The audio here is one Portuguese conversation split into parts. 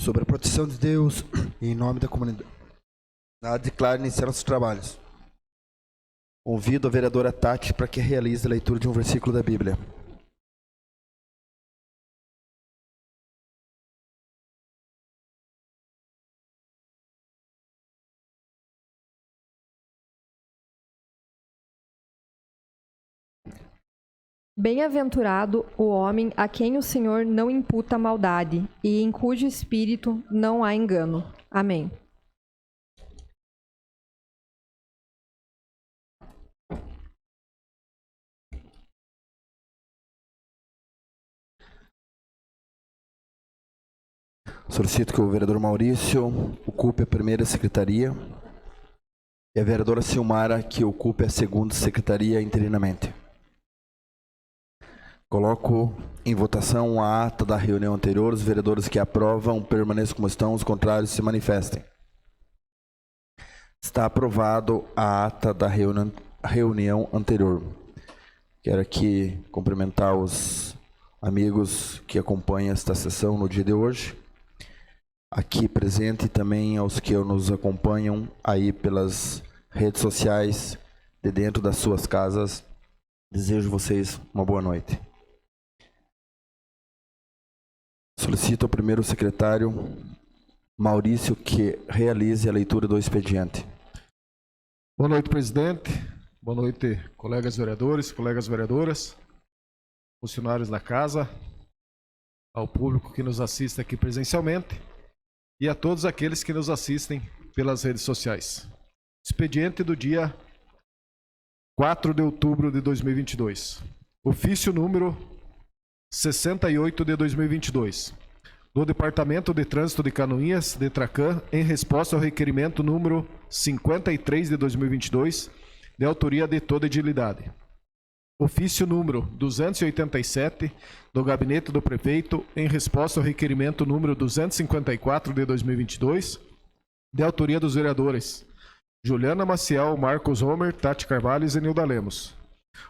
Sobre a proteção de Deus e em nome da comunidade, declaro iniciar nossos trabalhos. Convido a vereadora Tati para que realize a leitura de um versículo da Bíblia. Bem-aventurado o homem a quem o Senhor não imputa maldade e em cujo espírito não há engano. Amém. Solicito que o vereador Maurício ocupe a primeira secretaria e a vereadora Silmara que ocupe a segunda secretaria interinamente. Coloco em votação a ata da reunião anterior. Os vereadores que aprovam permaneçam como estão, os contrários se manifestem. Está aprovado a ata da reunião anterior. Quero aqui cumprimentar os amigos que acompanham esta sessão no dia de hoje, aqui presente, e também aos que nos acompanham aí pelas redes sociais de dentro das suas casas. Desejo a vocês uma boa noite. Solicito ao primeiro secretário, Maurício, que realize a leitura do expediente. Boa noite, presidente. Boa noite, colegas vereadores, colegas vereadoras, funcionários da casa, ao público que nos assiste aqui presencialmente e a todos aqueles que nos assistem pelas redes sociais. Expediente do dia 4 de outubro de 2022. Ofício número 68 de 2022. Do Departamento de Trânsito de Canoinhas, DETRACAN, em resposta ao requerimento número 53 de 2022, de autoria de toda edilidade. Ofício número 287, do Gabinete do Prefeito, em resposta ao requerimento número 254 de 2022, de autoria dos vereadores Juliana Maciel, Marcos Homer, Tati Carvalho e Zenilda Lemos.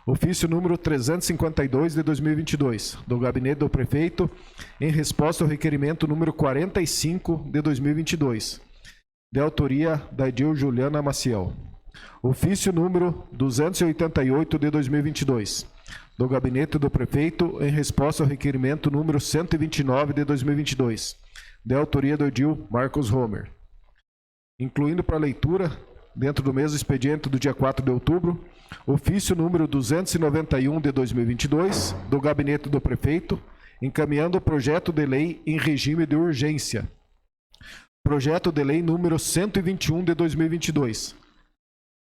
Ofício número 352 de 2022, do Gabinete do Prefeito, em resposta ao requerimento número 45 de 2022, de autoria da Edil Juliana Maciel. Ofício número 288 de 2022, do Gabinete do Prefeito, em resposta ao requerimento número 129 de 2022, de autoria do Edil Marcos Homer. Incluindo para leitura, dentro do mesmo expediente do dia 4 de outubro, ofício número 291 de 2022, do Gabinete do Prefeito, encaminhando o projeto de lei em regime de urgência. Projeto de lei número 121 de 2022,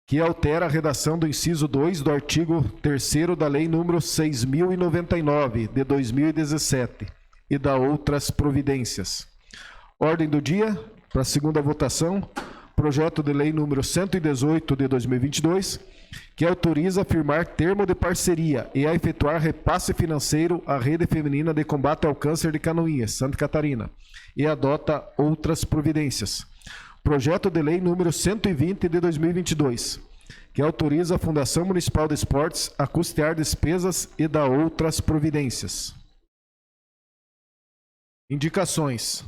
que altera a redação do inciso 2 do artigo 3º da lei número 6.099 de 2017 e da outras providências. Ordem do dia, para a segunda votação, projeto de lei número 118 de 2022, que autoriza a firmar termo de parceria e a efetuar repasse financeiro à Rede Feminina de Combate ao Câncer de Canoinhas, Santa Catarina, e adota outras providências. Projeto de lei número 120 de 2022, que autoriza a Fundação Municipal de Esportes a custear despesas e dá outras providências. Indicações.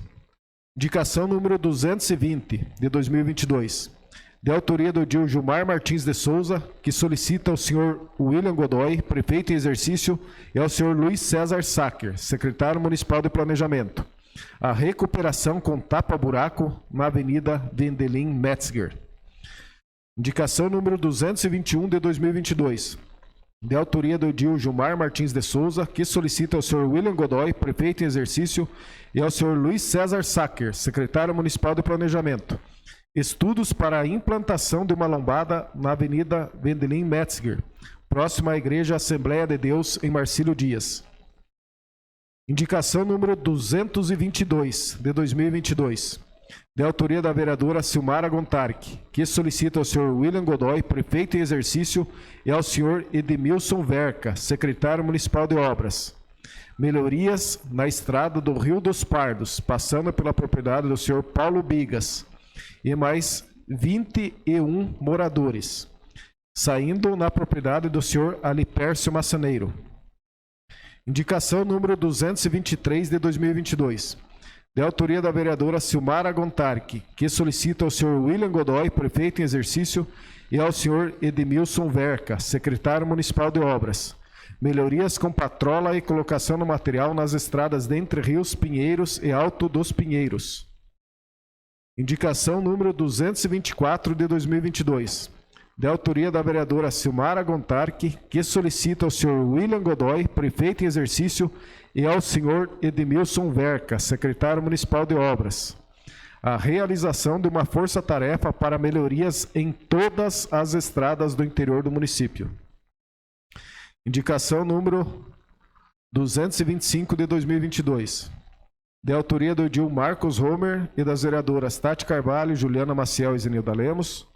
Indicação número 220 de 2022, de autoria do Edil Gilmar Martins de Souza, que solicita ao senhor William Godoy, prefeito em exercício, e ao senhor Luiz César Sacker, secretário municipal de planejamento, a recuperação com tapa-buraco na Avenida Vendelin Metzger. Indicação número 221 de 2022, de autoria do Edil Gilmar Martins de Souza, que solicita ao senhor William Godoy, prefeito em exercício, e ao senhor Luiz César Sacker, secretário municipal de planejamento, estudos para a implantação de uma lombada na Avenida Vendelin Metzger, próxima à Igreja Assembleia de Deus, em Marcílio Dias. Indicação número 222 de 2022, de autoria da vereadora Silmara Gontarque, que solicita ao senhor William Godoy, prefeito em exercício, e ao senhor Edmilson Verca, secretário municipal de obras, melhorias na estrada do Rio dos Pardos, passando pela propriedade do senhor Paulo Bigas, e mais 21 moradores, saindo na propriedade do senhor Alipércio Massaneiro. Indicação número 223 de 2022, de autoria da vereadora Silmara Gontarque, que solicita ao senhor William Godoy, prefeito em exercício, e ao senhor Edmilson Verca, secretário municipal de obras, melhorias com patrola e colocação do material nas estradas de Entre Rios, Pinheiros e Alto dos Pinheiros. Indicação número 224 de 2022, de autoria da vereadora Silmara Gontarque, que solicita ao senhor William Godoy, prefeito em exercício, e ao senhor Edmilson Verca, secretário municipal de obras, a realização de uma força-tarefa para melhorias em todas as estradas do interior do município. Indicação número 225 de 2022, de autoria do edil Marcos Homer e das vereadoras Tati Carvalho, Juliana Maciel e Zenilda Lemos,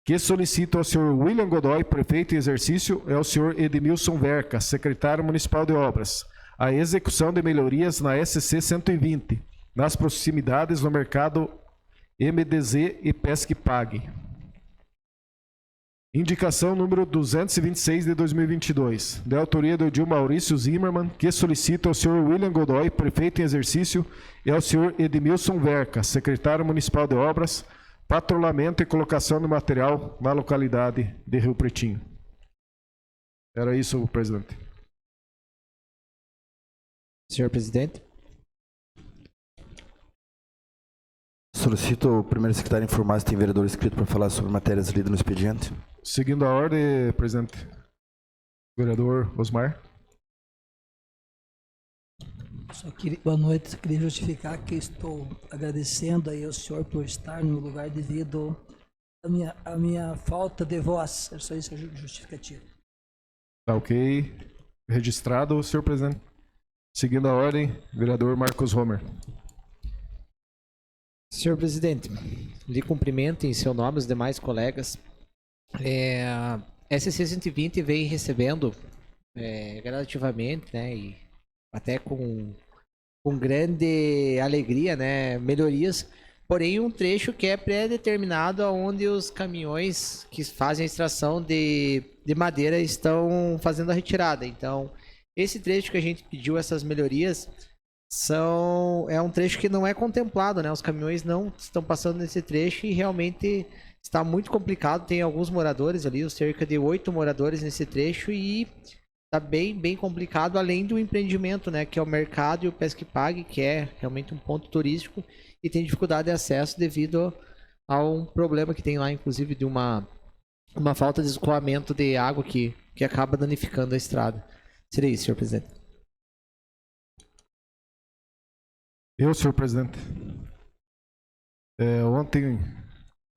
que solicita ao senhor William Godoy, prefeito em exercício, e ao senhor Edmilson Verca, secretário municipal de obras, a execução de melhorias na SC 120, nas proximidades do mercado MDZ e Pesque-Pague. Indicação número 226 de 2022, de autoria do edil Maurício Zimmermann, que solicita ao senhor William Godoy, prefeito em exercício, e ao senhor Edmilson Verca, secretário municipal de obras, patrulhamento e colocação de material na localidade de Rio Pretinho. Era isso, presidente. Senhor presidente. Solicito o primeiro secretário informar se tem vereador inscrito para falar sobre matérias lidas no expediente. Seguindo a ordem, presidente. Vereador Osmar. Boa noite, só queria justificar que estou agradecendo aí ao senhor por estar no lugar devido à minha falta de voz. É só isso a justificativa. Tá ok. Registrado, senhor presidente. Seguindo a ordem, vereador Marcos Homer. Senhor presidente, lhe cumprimento em seu nome os demais colegas. SC 120 vem recebendo gradativamente, né, e até com grande alegria, né, melhorias, porém um trecho que é pré-determinado onde os caminhões que fazem a extração de madeira estão fazendo a retirada. Então, esse trecho que a gente pediu essas melhorias é um trecho que não é contemplado, né? Os caminhões não estão passando nesse trecho e realmente está muito complicado. Tem alguns moradores ali, cerca de 8 moradores nesse trecho, e está bem complicado, além do empreendimento, né? Que é o mercado e o Pesque-Pague, que é realmente um ponto turístico e tem dificuldade de acesso devido a um problema que tem lá, inclusive de uma falta de escoamento de água que acaba danificando a estrada. Seria isso, senhor presidente. Senhor presidente. Ontem,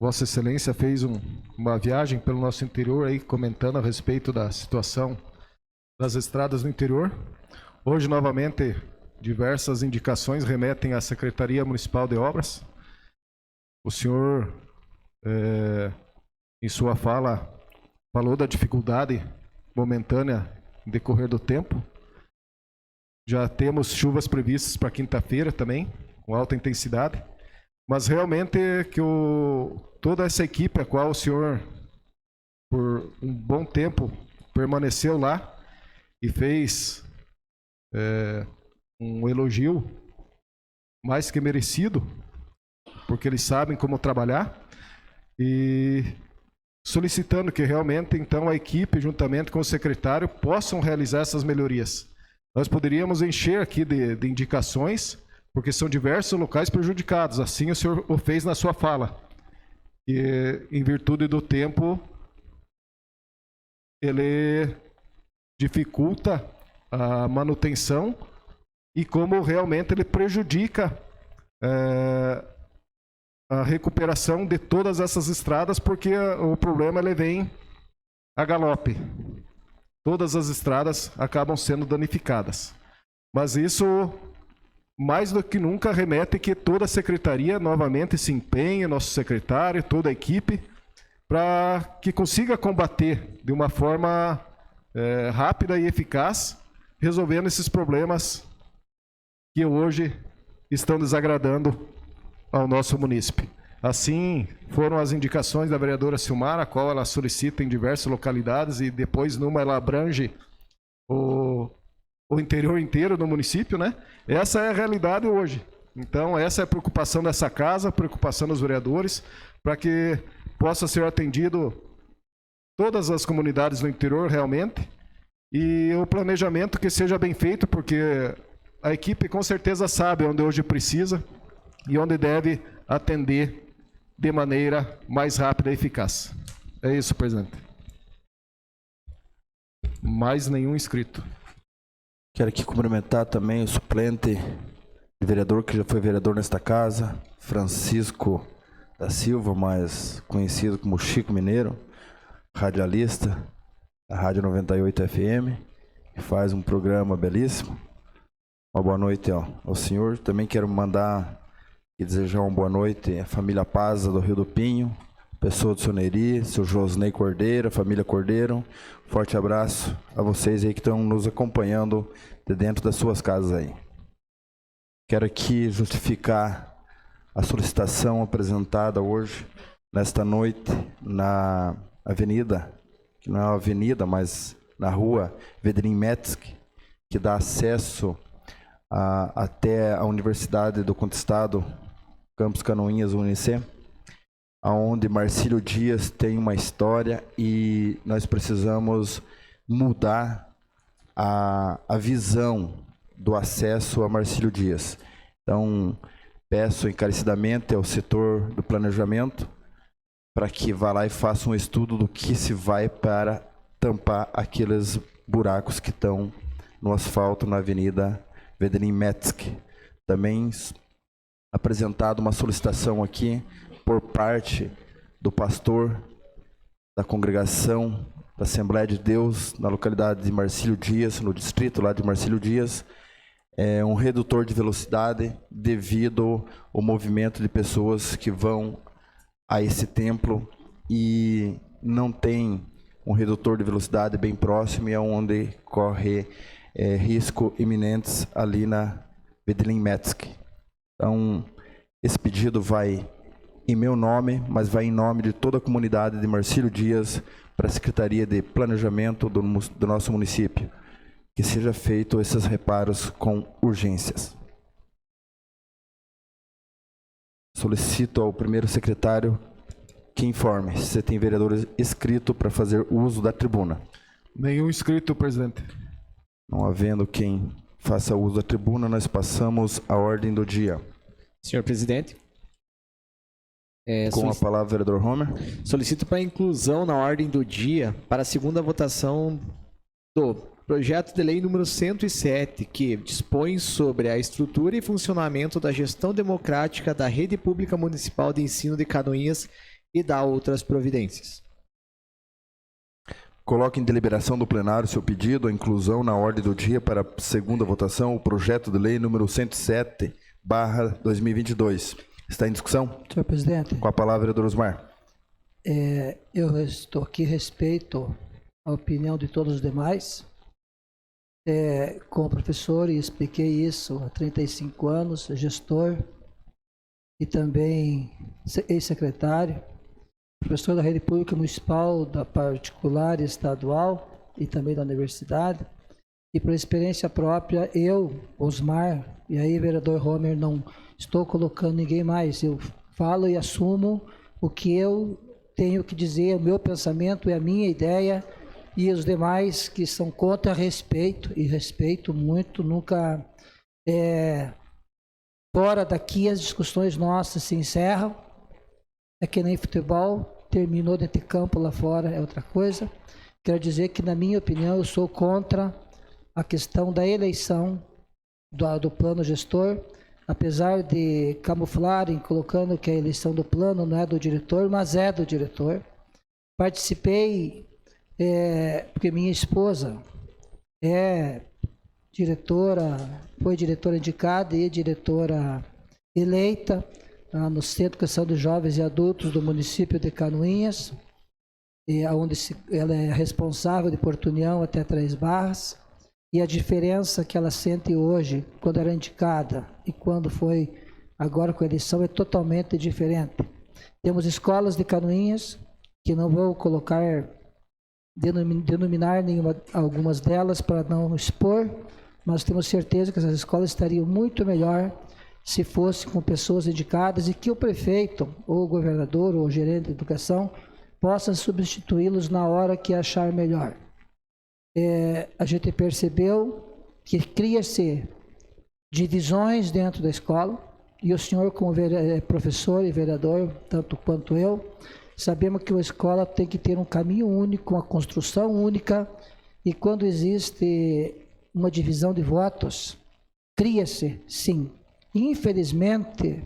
Vossa Excelência fez uma viagem pelo nosso interior aí, comentando a respeito da situação das estradas no interior. Hoje, novamente, diversas indicações remetem à Secretaria Municipal de Obras. O senhor, em sua fala, falou da dificuldade momentânea no decorrer do tempo. Já temos chuvas previstas para quinta-feira também, com alta intensidade. Mas realmente que toda essa equipe, a qual o senhor, por um bom tempo, permaneceu lá e fez um elogio mais que merecido, porque eles sabem como trabalhar, e solicitando que realmente, então, a equipe, juntamente com o secretário, possam realizar essas melhorias. Nós poderíamos encher aqui de indicações, porque são diversos locais prejudicados. Assim o senhor o fez na sua fala. E, em virtude do tempo, ele dificulta a manutenção e como realmente ele prejudica a recuperação de todas essas estradas, porque o problema ele vem a galope. Todas as estradas acabam sendo danificadas. Mas isso, mais do que nunca, remete que toda a secretaria novamente se empenhe, nosso secretário, toda a equipe, para que consiga combater de uma forma rápida e eficaz, resolvendo esses problemas que hoje estão desagradando ao nosso munícipe. Assim, foram as indicações da vereadora Silmara, a qual ela solicita em diversas localidades, e depois numa ela abrange o interior inteiro do município, né? Essa é a realidade hoje. Então, essa é a preocupação dessa casa, a preocupação dos vereadores, para que possa ser atendido todas as comunidades do interior realmente, e o planejamento que seja bem feito, porque a equipe com certeza sabe onde hoje precisa e onde deve atender de maneira mais rápida e eficaz. É isso, presidente. Mais nenhum inscrito. Quero aqui cumprimentar também o suplente de vereador, que já foi vereador nesta casa, Francisco da Silva, mais conhecido como Chico Mineiro, radialista da Rádio 98 FM, que faz um programa belíssimo. Uma boa noite ao senhor. Também quero mandar e desejar uma boa noite à família Paza do Rio do Pinho, pessoa do Soneri, seu Josnei Cordeiro, a família Cordeiro. Forte abraço a vocês aí que estão nos acompanhando de dentro das suas casas aí. Quero aqui justificar a solicitação apresentada hoje, nesta noite, na avenida, que não é uma avenida, mas na rua Vedrin Metzg, que dá acesso até a Universidade do Contestado, Campus Canoinhas, UNIC, onde Marcílio Dias tem uma história e nós precisamos mudar a visão do acesso a Marcílio Dias. Então, peço encarecidamente ao setor do planejamento para que vá lá e faça um estudo do que se vai para tampar aqueles buracos que estão no asfalto na Avenida Vedrin Metzg. Também apresentado uma solicitação aqui por parte do pastor da congregação da Assembleia de Deus na localidade de Marcílio Dias, no distrito lá de Marcílio Dias, um redutor de velocidade devido ao movimento de pessoas que vão a esse templo e não tem um redutor de velocidade bem próximo e é onde corre risco iminentes ali na Vedrin Metzg. Então, esse pedido vai em meu nome, mas vai em nome de toda a comunidade de Marcílio Dias para a Secretaria de Planejamento do nosso município. Que seja feito esses reparos com urgências. Solicito ao primeiro secretário que informe se você tem vereador inscrito para fazer uso da tribuna. Nenhum inscrito, presidente. Não havendo quem faça uso da tribuna, nós passamos à ordem do dia. Senhor presidente. Com a palavra, vereador Homer. Solicito para inclusão na ordem do dia para a segunda votação do projeto de lei número 107, que dispõe sobre a estrutura e funcionamento da gestão democrática da Rede Pública Municipal de Ensino de Canoinhas e dá outras providências. Coloque em deliberação do plenário seu pedido, a inclusão na ordem do dia para a segunda votação, o projeto de lei número 107/2022. Está em discussão? Senhor presidente. Com a palavra, vereador Osmar. Eu estou aqui, respeito a opinião de todos os demais. Como professor, e expliquei isso há 35 anos, gestor e também ex-secretário, professor da Rede Pública Municipal, da particular e estadual e também da universidade. E por experiência própria, eu, Osmar, e aí vereador Homer, não estou colocando ninguém mais, eu falo e assumo o que eu tenho que dizer, o meu pensamento é a minha ideia, e os demais que são contra, respeito, e respeito muito, nunca fora daqui as discussões nossas se encerram, é que nem futebol, terminou dentro de campo, lá fora é outra coisa. Quero dizer que, na minha opinião, eu sou contra a questão da eleição do plano gestor, apesar de camuflarem, colocando que a eleição do plano não é do diretor, mas é do diretor. Participei, porque minha esposa é diretora, foi diretora indicada e diretora eleita no Centro de Educação dos Jovens e Adultos do município de Canoinhas, onde ela é responsável de Porto União até Três Barras. E a diferença que ela sente hoje, quando era indicada e quando foi agora com a eleição, é totalmente diferente. Temos escolas de Canoinhas, que não vou denominar algumas delas para não expor, mas temos certeza que essas escolas estariam muito melhor se fosse com pessoas indicadas, e que o prefeito, ou o governador, ou o gerente de educação, possa substituí-los na hora que achar melhor. A gente percebeu que cria-se divisões dentro da escola, e o senhor, como professor e vereador, tanto quanto eu, sabemos que a escola tem que ter um caminho único, uma construção única, e quando existe uma divisão de votos, cria-se, sim, infelizmente,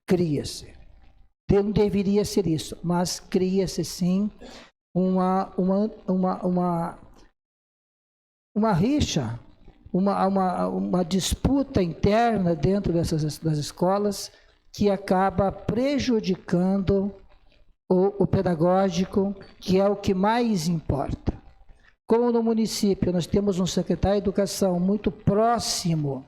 cria-se. Não deveria ser isso, mas cria-se, sim, uma rixa, uma disputa interna dentro das escolas que acaba prejudicando o pedagógico, que é o que mais importa. Como no município nós temos um secretário de educação muito próximo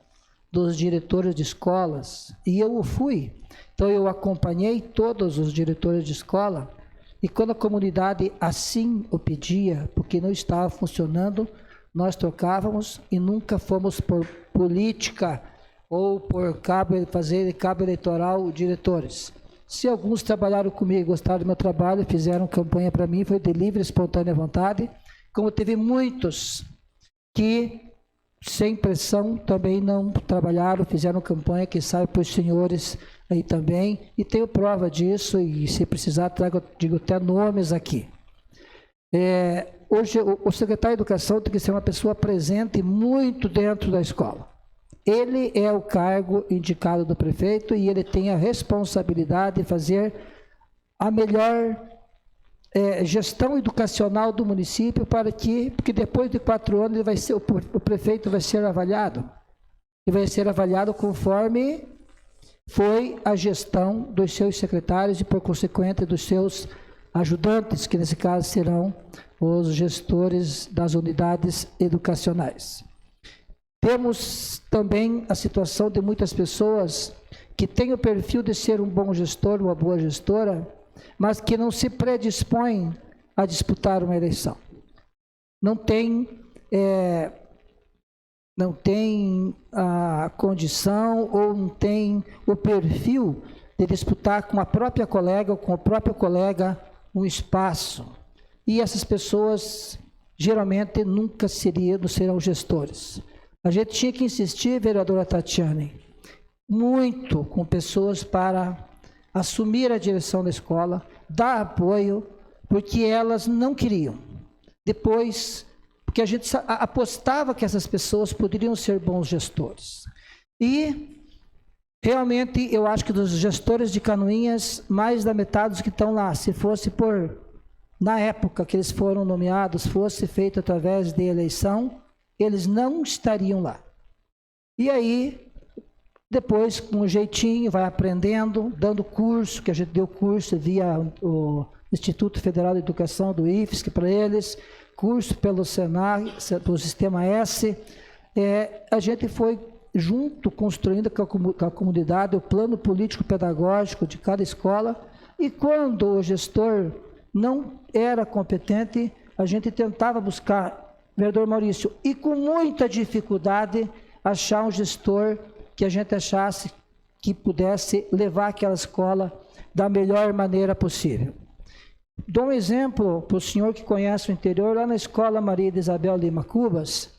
dos diretores de escolas, e eu o fui, então eu acompanhei todos os diretores de escola, e quando a comunidade assim o pedia, porque não estava funcionando, nós trocávamos, e nunca fomos por política ou por fazer cabo eleitoral diretores. Se alguns trabalharam comigo, gostaram do meu trabalho, fizeram campanha para mim, foi de livre, espontânea vontade, como teve muitos que, sem pressão, também não trabalharam, fizeram campanha, que sabe para os senhores aí também, e tenho prova disso, e se precisar, digo até nomes aqui. Hoje, o secretário de Educação tem que ser uma pessoa presente muito dentro da escola. Ele é o cargo indicado do prefeito e ele tem a responsabilidade de fazer a melhor gestão educacional do município, porque depois de 4 anos ele vai ser, o prefeito vai ser avaliado. E vai ser avaliado conforme foi a gestão dos seus secretários e, por consequente, dos seus ajudantes, que nesse caso serão os gestores das unidades educacionais. Temos também a situação de muitas pessoas que têm o perfil de ser um bom gestor, uma boa gestora, mas que não se predispõem a disputar uma eleição. Não tem a condição ou não tem o perfil de disputar com a própria colega ou com o próprio colega um espaço. E essas pessoas geralmente nunca serão gestores. A gente tinha que insistir, vereadora Tatiane, muito com pessoas para assumir a direção da escola, dar apoio, porque elas não queriam. Depois, porque a gente apostava que essas pessoas poderiam ser bons gestores. E, realmente, eu acho que dos gestores de Canoinhas, mais da metade dos que estão lá, se fosse na época que eles foram nomeados, fosse feito através de eleição, eles não estariam lá. E aí, depois, com um jeitinho, vai aprendendo, dando curso, que a gente deu curso via o Instituto Federal de Educação, do IFSC, para eles, curso pelo SENAC, pelo Sistema S. A gente foi junto, construindo com a comunidade o plano político-pedagógico de cada escola, e quando o gestor não era competente, a gente tentava buscar, vereador Maurício, e com muita dificuldade, achar um gestor que a gente achasse que pudesse levar aquela escola da melhor maneira possível. Dou um exemplo para o senhor que conhece o interior, lá na escola Maria de Isabel Lima Cubas,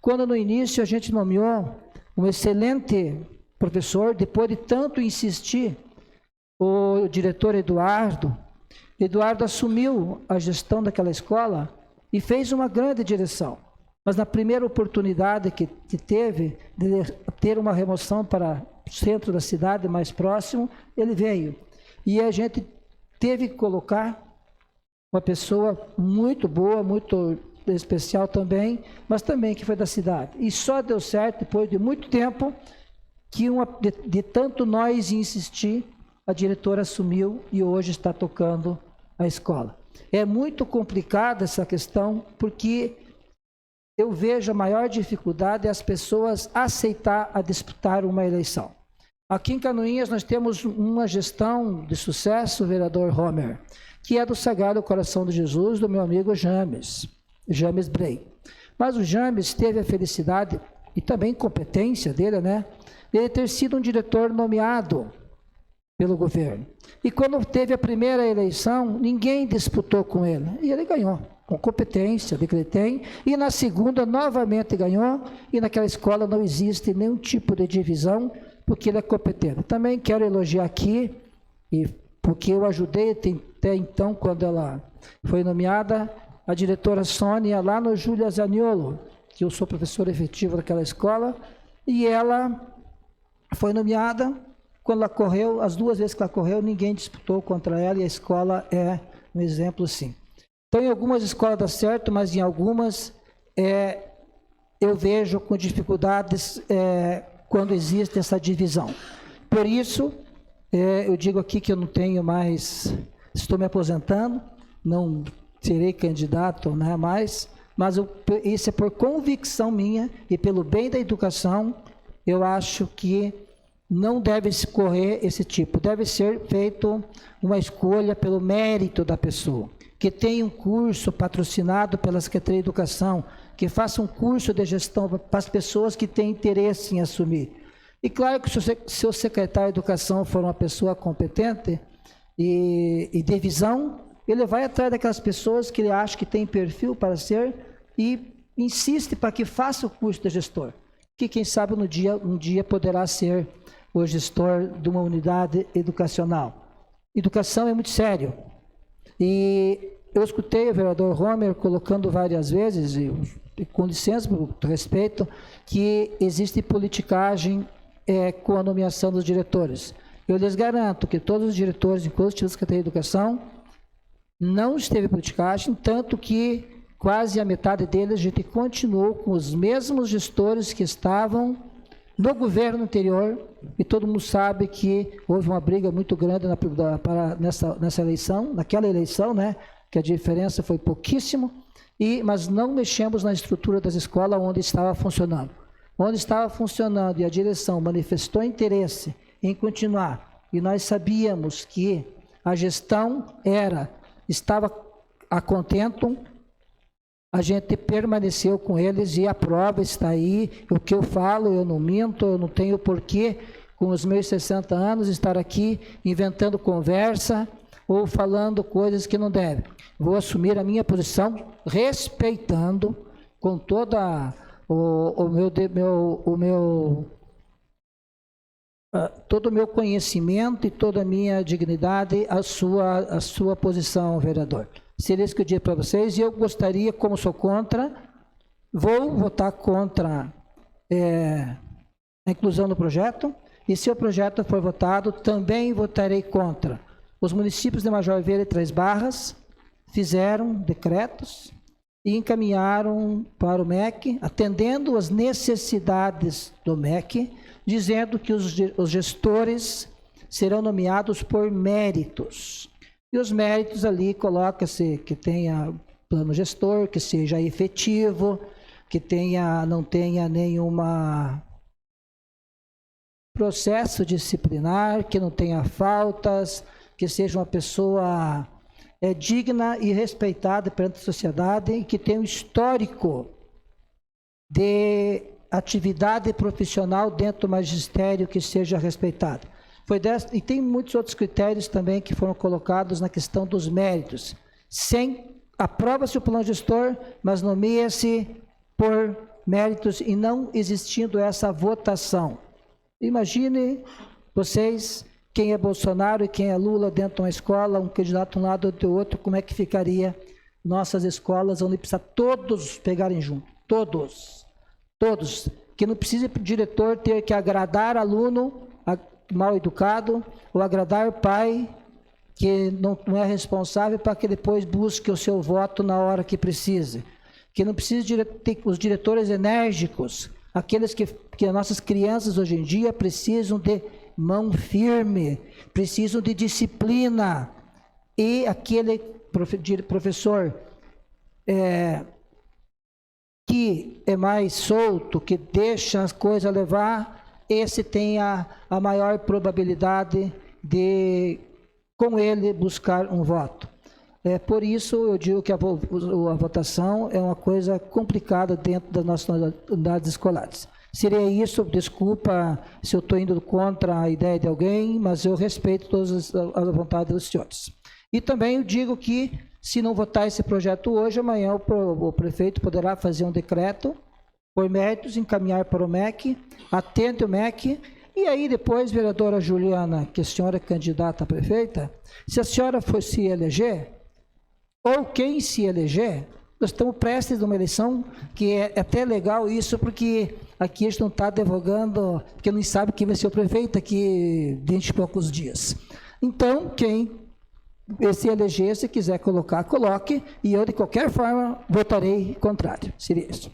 quando no início a gente nomeou um excelente professor, depois de tanto insistir, o diretor Eduardo assumiu a gestão daquela escola e fez uma grande direção. Mas na primeira oportunidade que teve de ter uma remoção para o centro da cidade, mais próximo, ele veio. E a gente teve que colocar uma pessoa muito boa, muito especial também, mas também que foi da cidade. E só deu certo depois de muito tempo que de tanto nós insistir, a diretora assumiu e hoje está tocando a escola. É muito complicada essa questão, porque eu vejo a maior dificuldade as pessoas aceitar a disputar uma eleição. Aqui em Canoinhas nós temos uma gestão de sucesso, vereador Homer, que é do Sagrado Coração de Jesus, do meu amigo James Brey. Mas o James teve a felicidade e também competência dele, né? Ele ter sido um diretor nomeado pelo governo. E quando teve a primeira eleição, ninguém disputou com ele. E ele ganhou, com competência que ele tem. E na segunda, novamente ganhou. E naquela escola não existe nenhum tipo de divisão, porque ele é competente. Também quero elogiar aqui, porque eu ajudei até então, quando ela foi nomeada, a diretora Sônia, lá no Júlia Zaniolo, que eu sou professor efetivo daquela escola, e ela foi nomeada. Quando ela correu, as 2 vezes que ela correu, ninguém disputou contra ela, e a escola é um exemplo, sim. Então, em algumas escolas dá certo, mas em algumas eu vejo com dificuldades quando existe essa divisão. Por isso, eu digo aqui que eu não tenho mais, estou me aposentando, não serei candidato, né, mais, mas isso é por convicção minha e pelo bem da educação. Eu acho que não deve se correr esse tipo, deve ser feito uma escolha pelo mérito da pessoa, que tenha um curso patrocinado pela Secretaria de Educação, que faça um curso de gestão para as pessoas que têm interesse em assumir. E claro que se o secretário de Educação for uma pessoa competente e de visão, ele vai atrás daquelas pessoas que ele acha que tem perfil para ser e insiste para que faça o curso de gestor, que quem sabe um dia poderá ser o gestor de uma unidade educacional. Educação é muito sério. E eu escutei o vereador Romer colocando várias vezes, e com licença, por respeito, que existe politicagem com a nomeação dos diretores. Eu lhes garanto que todos os diretores, inclusive da Secretaria de Educação, não esteve politicagem, tanto que quase a metade deles a gente continuou com os mesmos gestores que estavam no governo anterior, e todo mundo sabe que houve uma briga muito grande nessa eleição, naquela eleição, né, que a diferença foi pouquíssimo, mas não mexemos na estrutura das escolas onde estava funcionando. Onde estava funcionando e a direção manifestou interesse em continuar, e nós sabíamos que a gestão estava a contento, a gente permaneceu com eles e a prova está aí. O que eu falo, eu não minto, eu não tenho porquê, com os meus 60 anos, estar aqui inventando conversa ou falando coisas que não devem. Vou assumir a minha posição respeitando com toda todo o meu conhecimento e toda a minha dignidade a sua posição, vereador. Seria isso que eu diria para vocês, e eu gostaria, como sou contra, vou votar contra a inclusão no projeto, e se o projeto for votado, também votarei contra. Os municípios de Major Vieira e Três Barras fizeram decretos e encaminharam para o MEC, atendendo as necessidades do MEC, dizendo que os gestores serão nomeados por méritos. E os méritos ali coloca-se que tenha plano gestor, que seja efetivo, que não tenha nenhuma processo disciplinar, que não tenha faltas, que seja uma pessoa digna e respeitada perante a sociedade e que tenha um histórico de atividade profissional dentro do magistério que seja respeitado. E tem muitos outros critérios também que foram colocados na questão dos méritos. Aprova-se o plano gestor, mas nomeia-se por méritos e não existindo essa votação. Imagine vocês, quem é Bolsonaro e quem é Lula dentro de uma escola, um candidato de um lado ou do outro, como é que ficaria nossas escolas, onde precisa todos pegarem junto, todos, que não precisa o diretor ter que agradar aluno mal educado, ou agradar o pai, que não é responsável para que depois busque o seu voto na hora que precise. Que não precisa ter os diretores enérgicos, aqueles que as nossas crianças hoje em dia precisam de mão firme, precisam de disciplina. E aquele professor que é mais solto, que deixa as coisas levar, esse tem a maior probabilidade de, com ele, buscar um voto. Por isso, eu digo que a votação é uma coisa complicada dentro das nossas unidades escolares. Seria isso, desculpa se eu estou indo contra a ideia de alguém, mas eu respeito todas as vontades dos senhores. E também eu digo que, se não votar esse projeto hoje, amanhã o prefeito poderá fazer um decreto por méritos, encaminhar para o MEC, atende o MEC, e aí depois, vereadora Juliana, que a senhora é candidata a prefeita, se a senhora for se eleger, ou quem se eleger, nós estamos prestes a uma eleição, que é até legal isso, porque aqui a gente não está advogando, porque não sabe quem vai ser o prefeito aqui dentro de poucos dias. Então, quem se eleger, se quiser colocar, coloque, e eu, de qualquer forma, votarei contrário. Seria isso.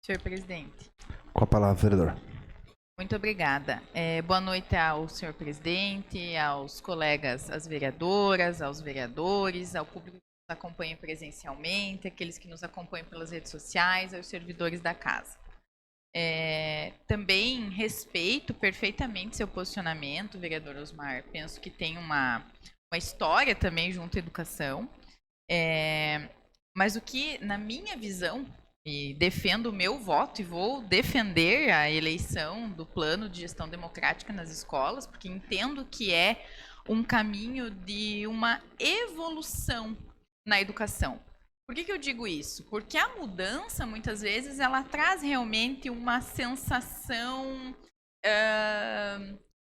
Senhor presidente. Com a palavra, vereador. Muito obrigada. Boa noite ao senhor presidente, aos colegas, às vereadoras, aos vereadores, ao público que nos acompanha presencialmente, aqueles que nos acompanham pelas redes sociais, aos servidores da casa. Também respeito perfeitamente seu posicionamento, vereador Osmar. Penso que tem uma história também junto à educação. Mas o que, na minha visão, e defendo o meu voto e vou defender a eleição do plano de gestão democrática nas escolas, porque entendo que é um caminho de uma evolução na educação. Por que eu digo isso? Porque a mudança, muitas vezes, ela traz realmente uma sensação...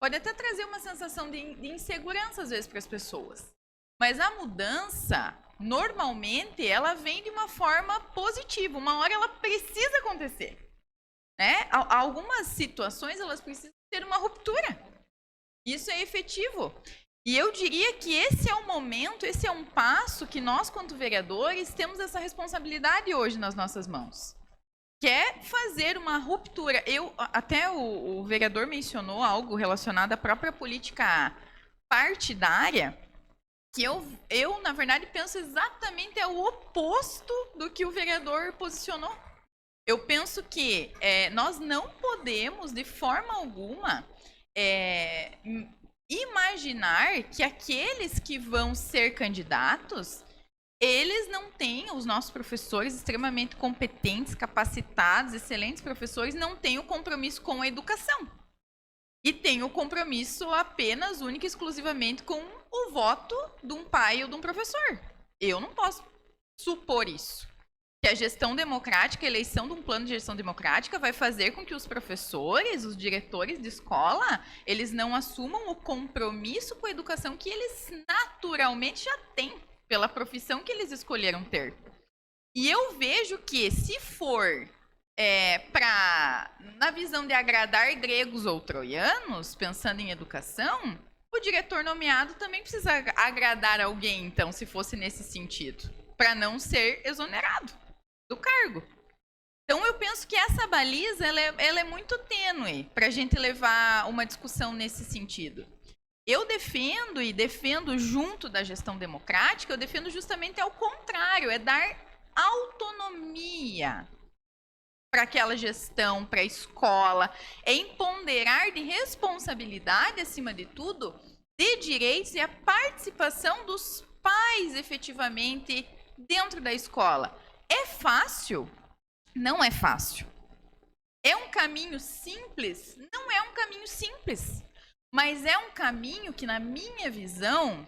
pode até trazer uma sensação de insegurança, às vezes, para as pessoas. Mas a mudança, normalmente, ela vem de uma forma positiva. Uma hora ela precisa acontecer. Né? Algumas situações, elas precisam ter uma ruptura. Isso é efetivo. E eu diria que esse é o momento, esse é um passo que nós, quanto vereadores, temos essa responsabilidade hoje nas nossas mãos. Que é fazer uma ruptura. Até o vereador mencionou algo relacionado à própria política partidária, que eu, na verdade, penso exatamente o oposto do que o vereador posicionou. Eu penso que nós não podemos, de forma alguma, imaginar que aqueles que vão ser candidatos, eles não têm, os nossos professores extremamente competentes, capacitados, excelentes professores, não têm o compromisso com a educação. E têm o compromisso apenas, única e exclusivamente, com o voto de um pai ou de um professor. Eu não posso supor isso. Que a gestão democrática, a eleição de um plano de gestão democrática vai fazer com que os professores, os diretores de escola, eles não assumam o compromisso com a educação que eles naturalmente já têm, pela profissão que eles escolheram ter. E eu vejo que, se for na visão de agradar gregos ou troianos, pensando em educação, o diretor nomeado também precisa agradar alguém, então, se fosse nesse sentido, para não ser exonerado do cargo. Então, eu penso que essa baliza ela é muito tênue para a gente levar uma discussão nesse sentido. Eu defendo junto da gestão democrática, eu defendo justamente ao contrário, é dar autonomia para aquela gestão, para a escola, é empoderar de responsabilidade, acima de tudo, de direitos e a participação dos pais, efetivamente, dentro da escola. É fácil? Não é fácil. É um caminho simples? Não é um caminho simples. Mas é um caminho que, na minha visão,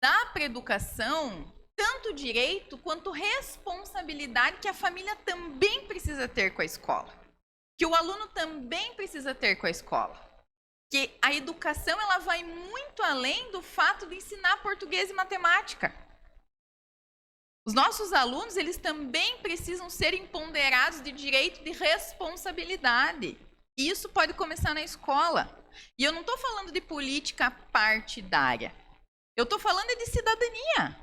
dá para a educação tanto direito quanto responsabilidade que a família também precisa ter com a escola. Que o aluno também precisa ter com a escola. Que a educação ela vai muito além do fato de ensinar português e matemática. Os nossos alunos, eles também precisam ser empoderados de direito de responsabilidade. E isso pode começar na escola. E eu não estou falando de política partidária. Eu estou falando de cidadania.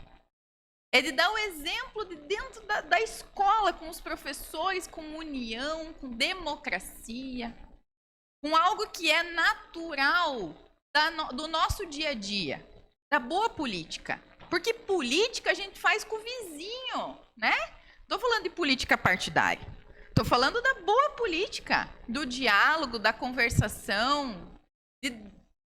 É de dar o exemplo de dentro da escola, com os professores, com união, com democracia, com algo que é natural do nosso dia a dia, da boa política. Porque política a gente faz com o vizinho, né? Estou falando de política partidária. Estou falando da boa política, do diálogo, da conversação, de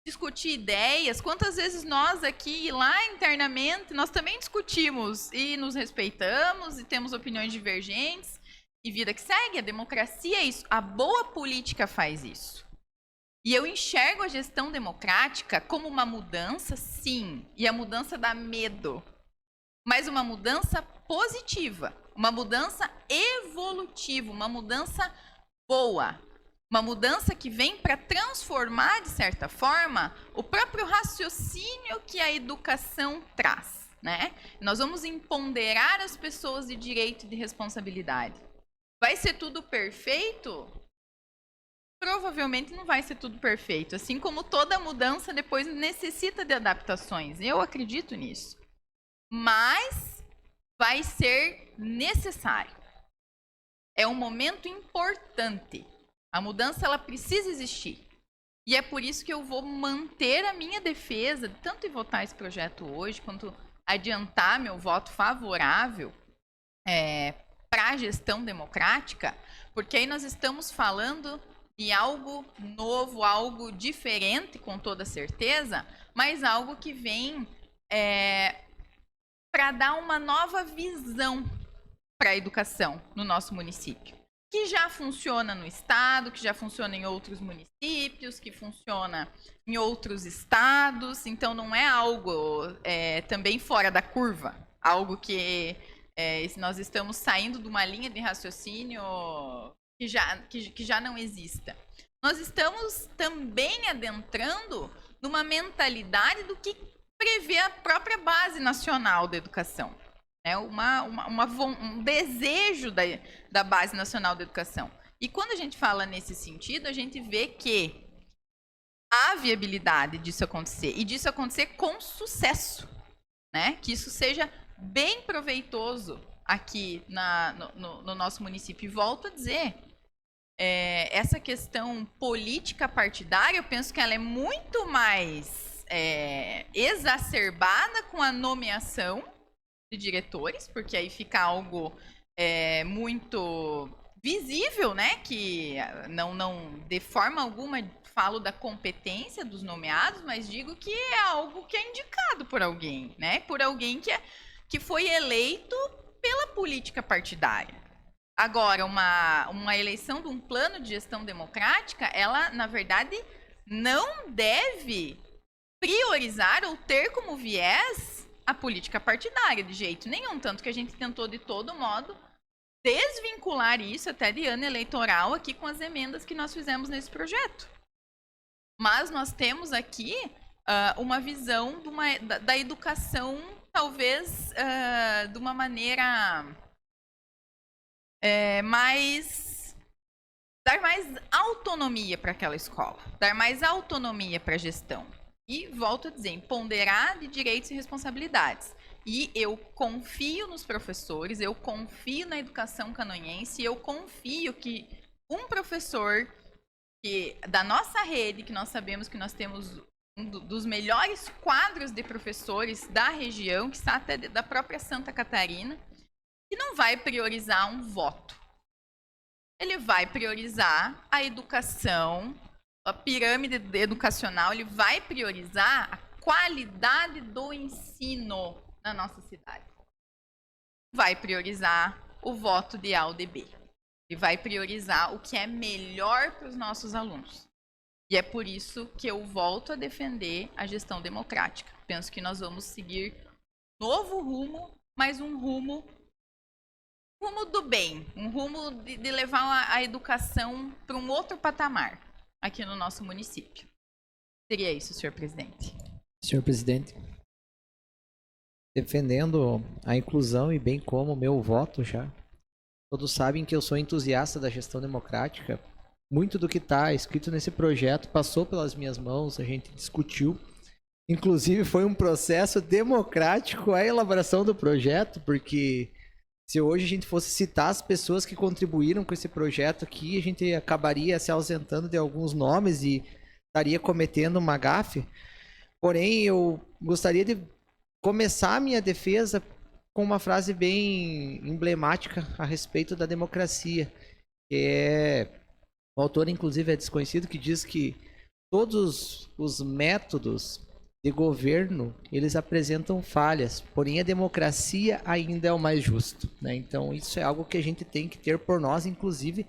discutir ideias. Quantas vezes nós aqui, lá internamente, nós também discutimos e nos respeitamos e temos opiniões divergentes. e vida que segue. A democracia é isso. A boa política faz isso. E eu enxergo a gestão democrática como uma mudança, sim. E a mudança dá medo. Mas uma mudança positiva. Uma mudança evolutiva. Uma mudança boa. Uma mudança que vem para transformar, de certa forma, o próprio raciocínio que a educação traz, né? Nós vamos empoderar as pessoas de direito e de responsabilidade. Vai ser tudo perfeito? Provavelmente não vai ser tudo perfeito. Assim como toda mudança depois necessita de adaptações. Eu acredito nisso. Mas vai ser necessário. É um momento importante. A mudança, ela precisa existir. E é por isso que eu vou manter a minha defesa, tanto em votar esse projeto hoje, quanto adiantar meu voto favorável para a gestão democrática, porque aí nós estamos falando de algo novo, algo diferente, com toda certeza, mas algo que vem para dar uma nova visão para a educação no nosso município. Que já funciona no estado, que já funciona em outros municípios, que funciona em outros estados. Então, não é algo também fora da curva. Algo que nós estamos saindo de uma linha de raciocínio que já não exista. Nós estamos também adentrando numa mentalidade do que prevê a própria Base Nacional da Educação. É um desejo da Base Nacional da Educação. E quando a gente fala nesse sentido, a gente vê que há viabilidade disso acontecer. E disso acontecer com sucesso. Né? Que isso seja bem proveitoso aqui no nosso município. E volto a dizer, essa questão política partidária, eu penso que ela é muito mais exacerbada com a nomeação de diretores, porque aí fica algo muito visível, né? Que não de forma alguma falo da competência dos nomeados, mas digo que é algo que é indicado por alguém, né? Por alguém que foi eleito pela política partidária. Agora, uma eleição de um plano de gestão democrática, ela, na verdade, não deve priorizar ou ter como viés a política partidária, de jeito nenhum. Tanto que a gente tentou, de todo modo, desvincular isso até de ano eleitoral aqui com as emendas que nós fizemos nesse projeto. Mas nós temos aqui uma visão da educação, talvez, de uma maneira dar mais autonomia para aquela escola, dar mais autonomia para a gestão. E, volto a dizer, ponderar de direitos e responsabilidades. E eu confio nos professores, eu confio na educação canoniense, eu confio que um professor da nossa rede, que nós sabemos que nós temos um dos melhores quadros de professores da região, que está até da própria Santa Catarina, que não vai priorizar um voto. Ele vai priorizar a educação, a pirâmide educacional, ele vai priorizar a qualidade do ensino na nossa cidade. Vai priorizar o voto de A ou de B. E vai priorizar o que é melhor para os nossos alunos. E é por isso que eu volto a defender a gestão democrática. Penso que nós vamos seguir um novo rumo, mas um rumo do bem. Um rumo de levar a educação para um outro patamar aqui no nosso município. Seria isso, senhor presidente. Senhor presidente, defendendo a inclusão e bem como o meu voto já, todos sabem que eu sou entusiasta da gestão democrática. Muito do que está escrito nesse projeto passou pelas minhas mãos, a gente discutiu. Inclusive foi um processo democrático a elaboração do projeto, porque se hoje a gente fosse citar as pessoas que contribuíram com esse projeto aqui, a gente acabaria se ausentando de alguns nomes e estaria cometendo uma gafe. Porém, eu gostaria de começar a minha defesa com uma frase bem emblemática a respeito da democracia, que o autor, inclusive, é desconhecido, que diz que todos os métodos de governo, eles apresentam falhas, porém a democracia ainda é o mais justo, né? Então isso é algo que a gente tem que ter por nós, inclusive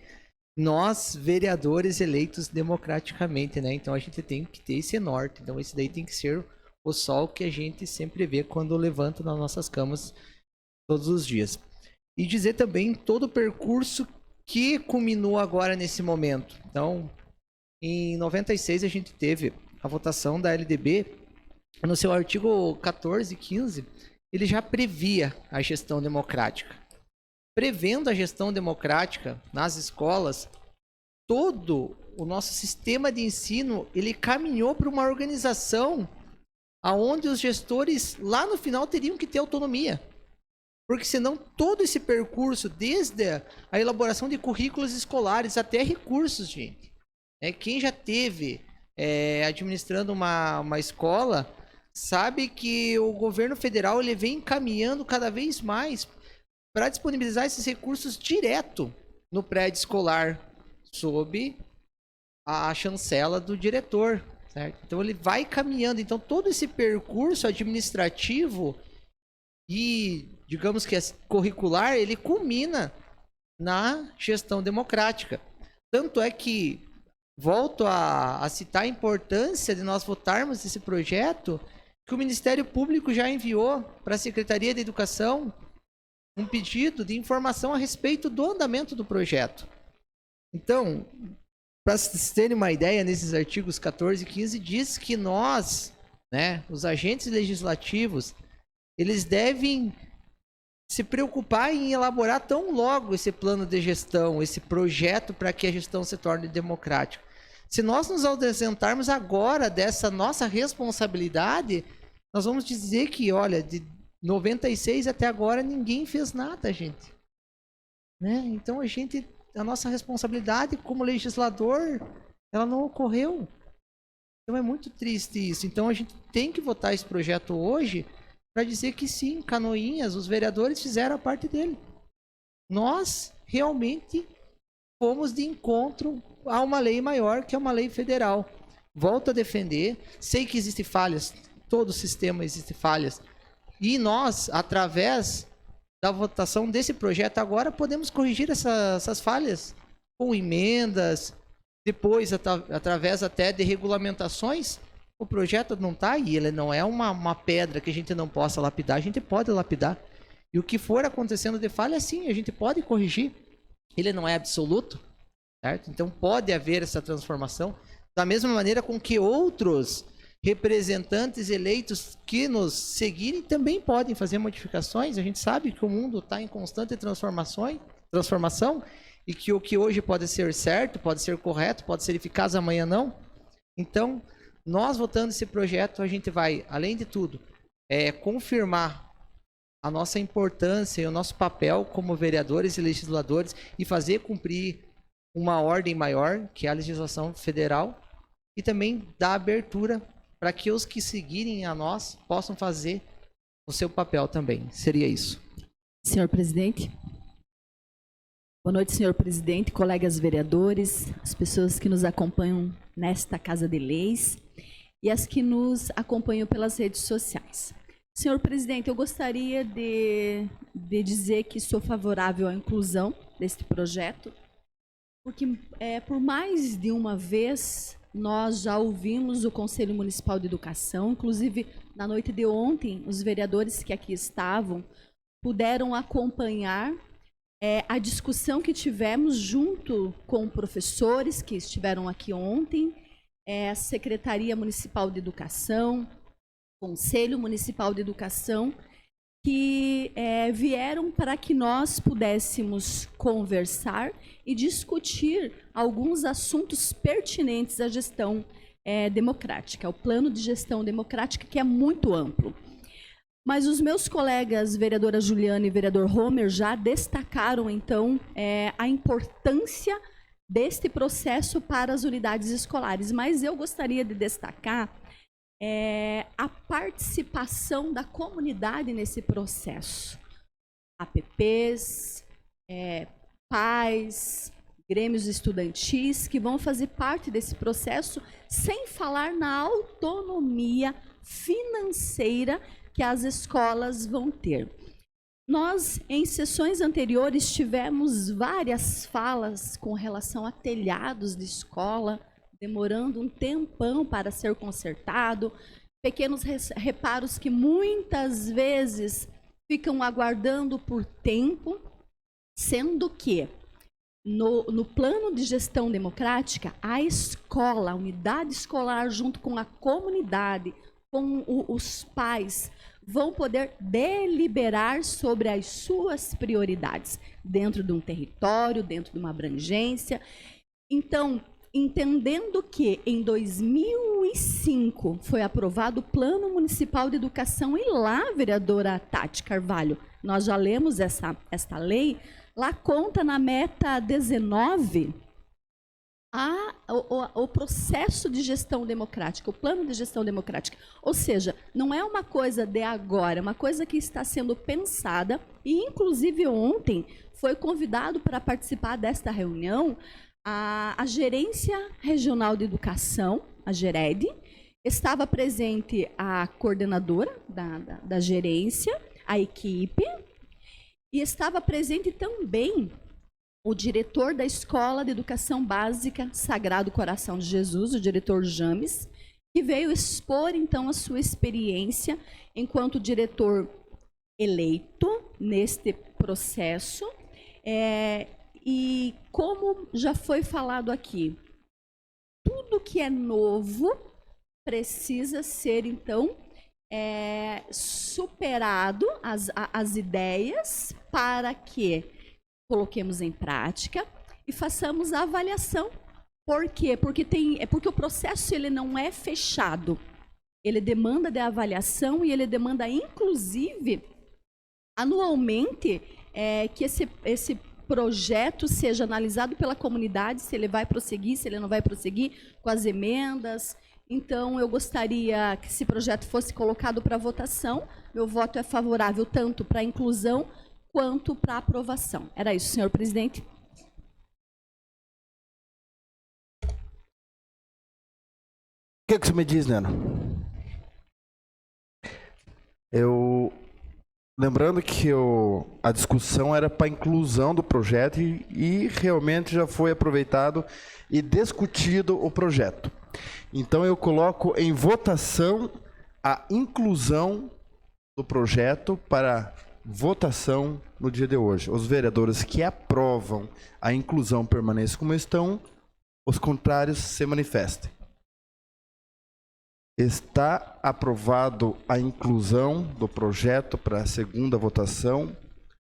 nós, vereadores eleitos democraticamente, né? Então a gente tem que ter esse norte, então esse daí tem que ser o sol que a gente sempre vê quando levanta nas nossas camas todos os dias. E dizer também todo o percurso que culminou agora nesse momento. Então, em 96 a gente teve a votação da LDB. No seu artigo 14 e 15, ele já previa a gestão democrática. Prevendo a gestão democrática nas escolas, todo o nosso sistema de ensino, ele caminhou para uma organização aonde os gestores, lá no final, teriam que ter autonomia. Porque senão todo esse percurso, desde a elaboração de currículos escolares até recursos, gente. Quem já teve administrando uma escola sabe que o governo federal ele vem caminhando cada vez mais para disponibilizar esses recursos direto no prédio escolar, sob a chancela do diretor, certo? Então ele vai caminhando. Então todo esse percurso administrativo e, digamos que curricular, ele culmina na gestão democrática. Tanto é que volto a citar a importância de nós votarmos esse projeto, que o Ministério Público já enviou para a Secretaria de Educação um pedido de informação a respeito do andamento do projeto. Então, para vocês terem uma ideia, nesses artigos 14 e 15, diz que nós, os agentes legislativos, eles devem se preocupar em elaborar tão logo esse plano de gestão, esse projeto para que a gestão se torne democrática. Se nós nos ausentarmos agora dessa nossa responsabilidade, nós vamos dizer que, olha, de 96 até agora ninguém fez nada, gente. Então a nossa responsabilidade como legislador, ela não ocorreu. Então é muito triste isso. Então a gente tem que votar esse projeto hoje para dizer que sim, Canoinhas, os vereadores fizeram a parte dele. Nós realmente fomos de encontro a uma lei maior, que é uma lei federal. Volto a defender, sei que existem falhas, todo o sistema existe falhas, e nós, através da votação desse projeto agora, podemos corrigir essas falhas com emendas, depois através até de regulamentações. O projeto não está aí, ele não é uma pedra que a gente não possa lapidar, a gente pode lapidar. E o que for acontecendo de falha, sim, a gente pode corrigir. Ele não é absoluto, certo? Então pode haver essa transformação, da mesma maneira com que outros representantes eleitos que nos seguirem também podem fazer modificações. A gente sabe que o mundo está em constante transformação e que o que hoje pode ser certo, pode ser correto, pode ser eficaz, amanhã não. Então, nós votando esse projeto, a gente vai, além de tudo, confirmar a nossa importância e o nosso papel como vereadores e legisladores e fazer cumprir uma ordem maior, que é a legislação federal, e também dar abertura para que os que seguirem a nós possam fazer o seu papel também. Seria isso. Senhor presidente. Boa noite, senhor presidente, colegas vereadores, as pessoas que nos acompanham nesta Casa de Leis e as que nos acompanham pelas redes sociais. Senhor presidente, eu gostaria de dizer que sou favorável à inclusão deste projeto, porque por mais de uma vez nós já ouvimos o Conselho Municipal de Educação, inclusive na noite de ontem, os vereadores que aqui estavam puderam acompanhar a discussão que tivemos junto com professores que estiveram aqui ontem, a Secretaria Municipal de Educação, Conselho Municipal de Educação, que vieram para que nós pudéssemos conversar e discutir alguns assuntos pertinentes à gestão democrática, ao plano de gestão democrática, que é muito amplo. Mas os meus colegas, vereadora Juliana e vereador Homer, já destacaram, então, a importância deste processo para as unidades escolares. Mas eu gostaria de destacar a participação da comunidade nesse processo. APPs, pais, grêmios estudantis, que vão fazer parte desse processo, sem falar na autonomia financeira que as escolas vão ter. Nós, em sessões anteriores, tivemos várias falas com relação a telhados de escola, demorando um tempão para ser consertado, pequenos reparos que muitas vezes ficam aguardando por tempo, sendo que no plano de gestão democrática, a escola, a unidade escolar, junto com a comunidade, com os pais, vão poder deliberar sobre as suas prioridades, dentro de um território, dentro de uma abrangência. Então, entendendo que em 2005 foi aprovado o Plano Municipal de Educação, e lá, vereadora Tati Carvalho, nós já lemos esta lei, lá conta na meta 19 o processo de gestão democrática, o plano de gestão democrática. Ou seja, não é uma coisa de agora, é uma coisa que está sendo pensada, e inclusive ontem foi convidado para participar desta reunião a Gerência Regional de Educação, a GERED, estava presente a coordenadora da gerência, a equipe, e estava presente também o diretor da Escola de Educação Básica Sagrado Coração de Jesus, o diretor James, que veio expor, então, a sua experiência enquanto diretor eleito neste processo. E como já foi falado aqui, tudo que é novo precisa ser, então, superado, as ideias, para que coloquemos em prática e façamos a avaliação. Por quê? Porque o processo ele não é fechado. Ele demanda de avaliação, e ele demanda, inclusive, anualmente, que esse projeto seja analisado pela comunidade, se ele vai prosseguir, se ele não vai prosseguir, com as emendas. Então, eu gostaria que esse projeto fosse colocado para votação. Meu voto é favorável tanto para a inclusão quanto para a aprovação. Era isso, senhor presidente. O que você me diz, Neno? Lembrando que a discussão era para a inclusão do projeto, e realmente já foi aproveitado e discutido o projeto. Então eu coloco em votação a inclusão do projeto para votação no dia de hoje. Os vereadores que aprovam a inclusão permaneçam como estão, os contrários se manifestem. Está aprovado a inclusão do projeto para a segunda votação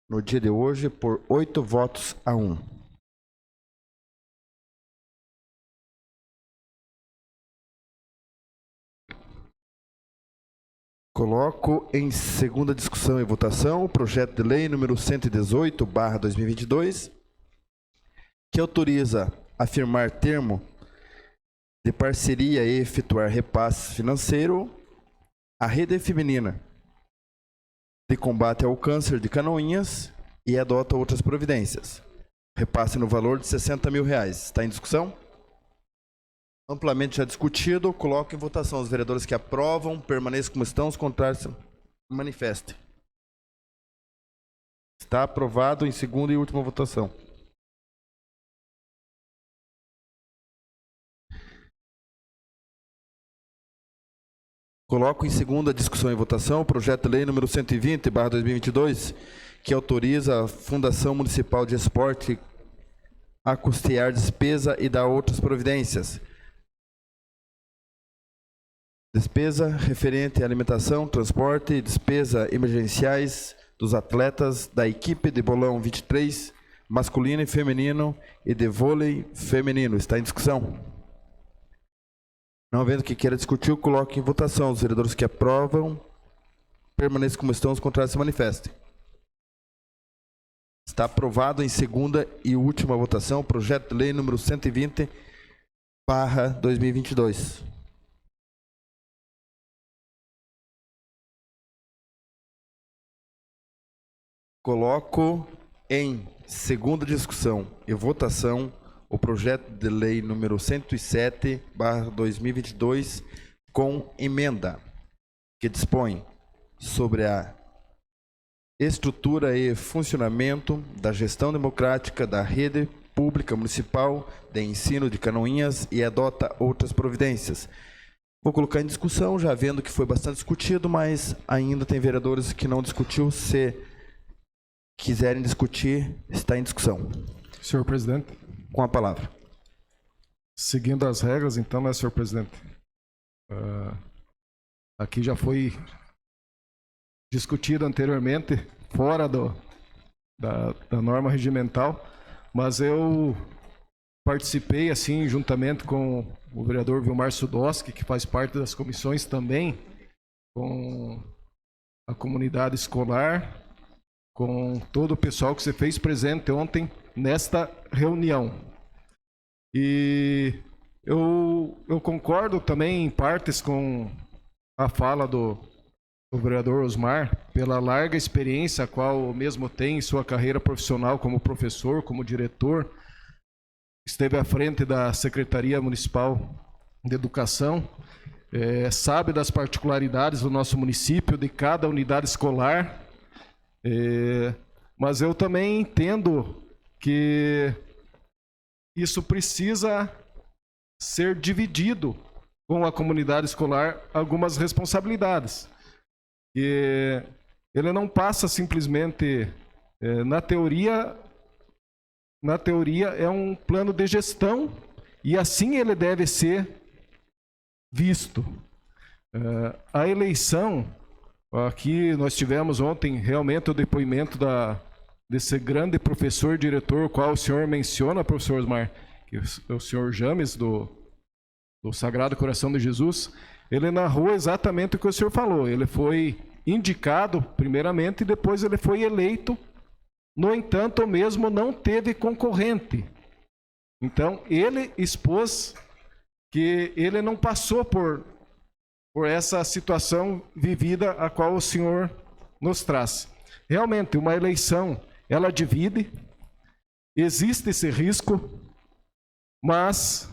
no dia de hoje por 8 votos a 1. Coloco em segunda discussão e votação o projeto de lei número 118/2022, que autoriza a firmar termo de parceria e efetuar repasse financeiro à Rede Feminina de Combate ao Câncer de Canoinhas e adota outras providências. Repasse no valor de R$60 mil. Está em discussão? Amplamente já discutido. Coloco em votação. Os vereadores que aprovam permaneçam como estão, os contrários se manifestem. Está aprovado em segunda e última votação. Coloco em segunda discussão e votação o projeto de lei número 120/2022, que autoriza a Fundação Municipal de Esporte a custear despesa e dar outras providências. Despesa referente à alimentação, transporte e despesa emergenciais dos atletas da equipe de bolão 23, masculino e feminino, e de vôlei feminino. Está em discussão? Não havendo que queira discutir, eu coloco em votação. Os vereadores que aprovam permaneçam como estão, os contrários se manifestem. Está aprovado em segunda e última votação o projeto de lei número 120/2022. Coloco em segunda discussão e votação o projeto de lei número 107/2022 com emenda. que dispõe sobre a estrutura e funcionamento da gestão democrática da rede pública municipal de ensino de Canoinhas e adota outras providências. Vou colocar em discussão, já vendo que foi bastante discutido, mas ainda tem vereadores que não discutiu. Se quiserem discutir, está em discussão. Senhor presidente. Com a palavra. Seguindo as regras, então, né, senhor presidente? Aqui já foi discutido anteriormente, fora da norma regimental, mas eu participei, assim, juntamente com o vereador Vilmar Sudoski, que faz parte das comissões também, com a comunidade escolar, com todo o pessoal que você fez presente ontem nesta reunião. E eu concordo também em partes com a fala do vereador Osmar, pela larga experiência a qual o mesmo tem em sua carreira profissional como professor, como diretor, esteve à frente da Secretaria Municipal de Educação, sabe das particularidades do nosso município, de cada unidade escolar, mas eu também entendo que isso precisa ser dividido com a comunidade escolar algumas responsabilidades. E ele não passa simplesmente, na teoria é um plano de gestão e assim ele deve ser visto. A eleição, aqui nós tivemos ontem realmente o depoimento desse grande professor, diretor, o qual o senhor menciona, professor Osmar, que é o senhor James, do Sagrado Coração de Jesus. Ele narrou exatamente o que o senhor falou. Ele foi indicado primeiramente e depois ele foi eleito. No entanto, o mesmo não teve concorrente. Então, ele expôs que ele não passou por essa situação vivida a qual o senhor nos traz. Realmente, uma eleição, ela divide, existe esse risco, mas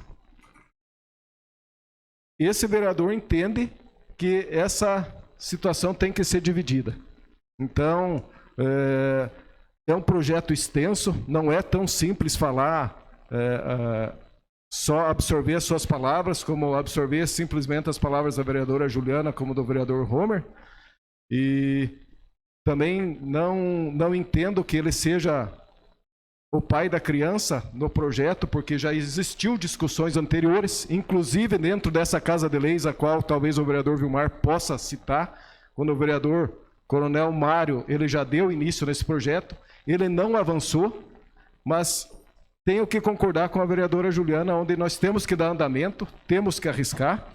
esse vereador entende que essa situação tem que ser dividida. Então, é um projeto extenso, não é tão simples falar, só absorver as suas palavras, como absorver simplesmente as palavras da vereadora Juliana, como do vereador Homer. E também não entendo que ele seja o pai da criança no projeto, porque já existiu discussões anteriores, inclusive dentro dessa Casa de Leis, a qual talvez o vereador Vilmar possa citar, quando o vereador Coronel Mário, ele já deu início nesse projeto, ele não avançou, mas tenho que concordar com a vereadora Juliana, onde nós temos que dar andamento, temos que arriscar,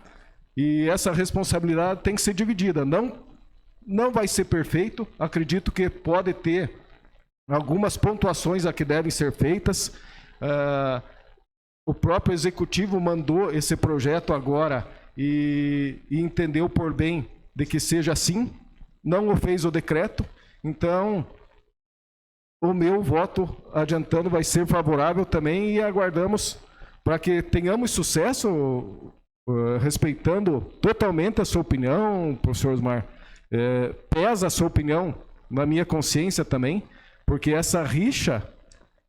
e essa responsabilidade tem que ser dividida. Não vai ser perfeito, acredito que pode ter algumas pontuações a que devem ser feitas. O próprio executivo mandou esse projeto agora e entendeu por bem de que seja assim, não o fez o decreto, então o meu voto, adiantando, vai ser favorável também e aguardamos para que tenhamos sucesso, respeitando totalmente a sua opinião, professor Osmar. Pesa a sua opinião na minha consciência também, porque essa rixa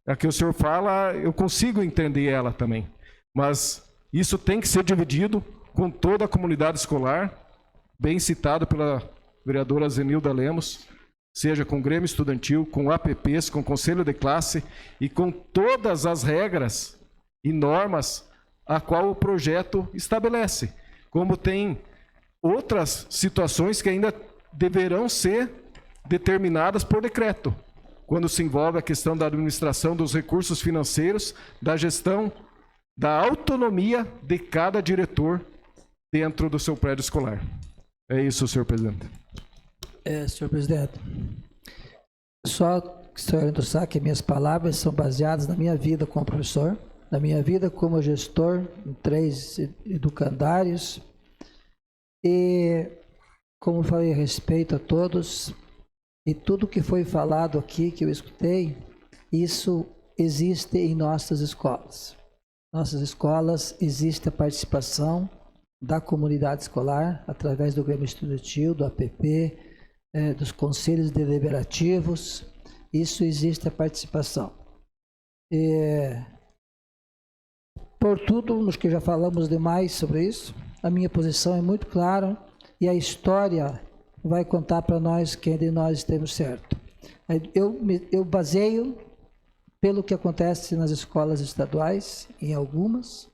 a que o senhor fala, eu consigo entender ela também. Mas isso tem que ser dividido com toda a comunidade escolar, bem citado pela vereadora Zenilda Lemos, seja com o Grêmio Estudantil, com APPs, com o Conselho de Classe e com todas as regras e normas a qual o projeto estabelece. Como tem outras situações que ainda deverão ser determinadas por decreto, quando se envolve a questão da administração dos recursos financeiros, da gestão, da autonomia de cada diretor dentro do seu prédio escolar. É isso, senhor presidente. Senhor presidente, só que o senhor endossar que minhas palavras são baseadas na minha vida como professor, na minha vida como gestor em 3 educandários e, como falei, respeito a todos e tudo que foi falado aqui, que eu escutei, isso existe em nossas escolas. Nossas escolas existe a participação da comunidade escolar, através do Grêmio Estudantil, do APP, dos conselhos deliberativos. Isso existe a participação. Por tudo, nos que já falamos demais sobre isso, a minha posição é muito clara e a história vai contar para nós quem de nós estamos certo. Eu baseio pelo que acontece nas escolas estaduais, em algumas,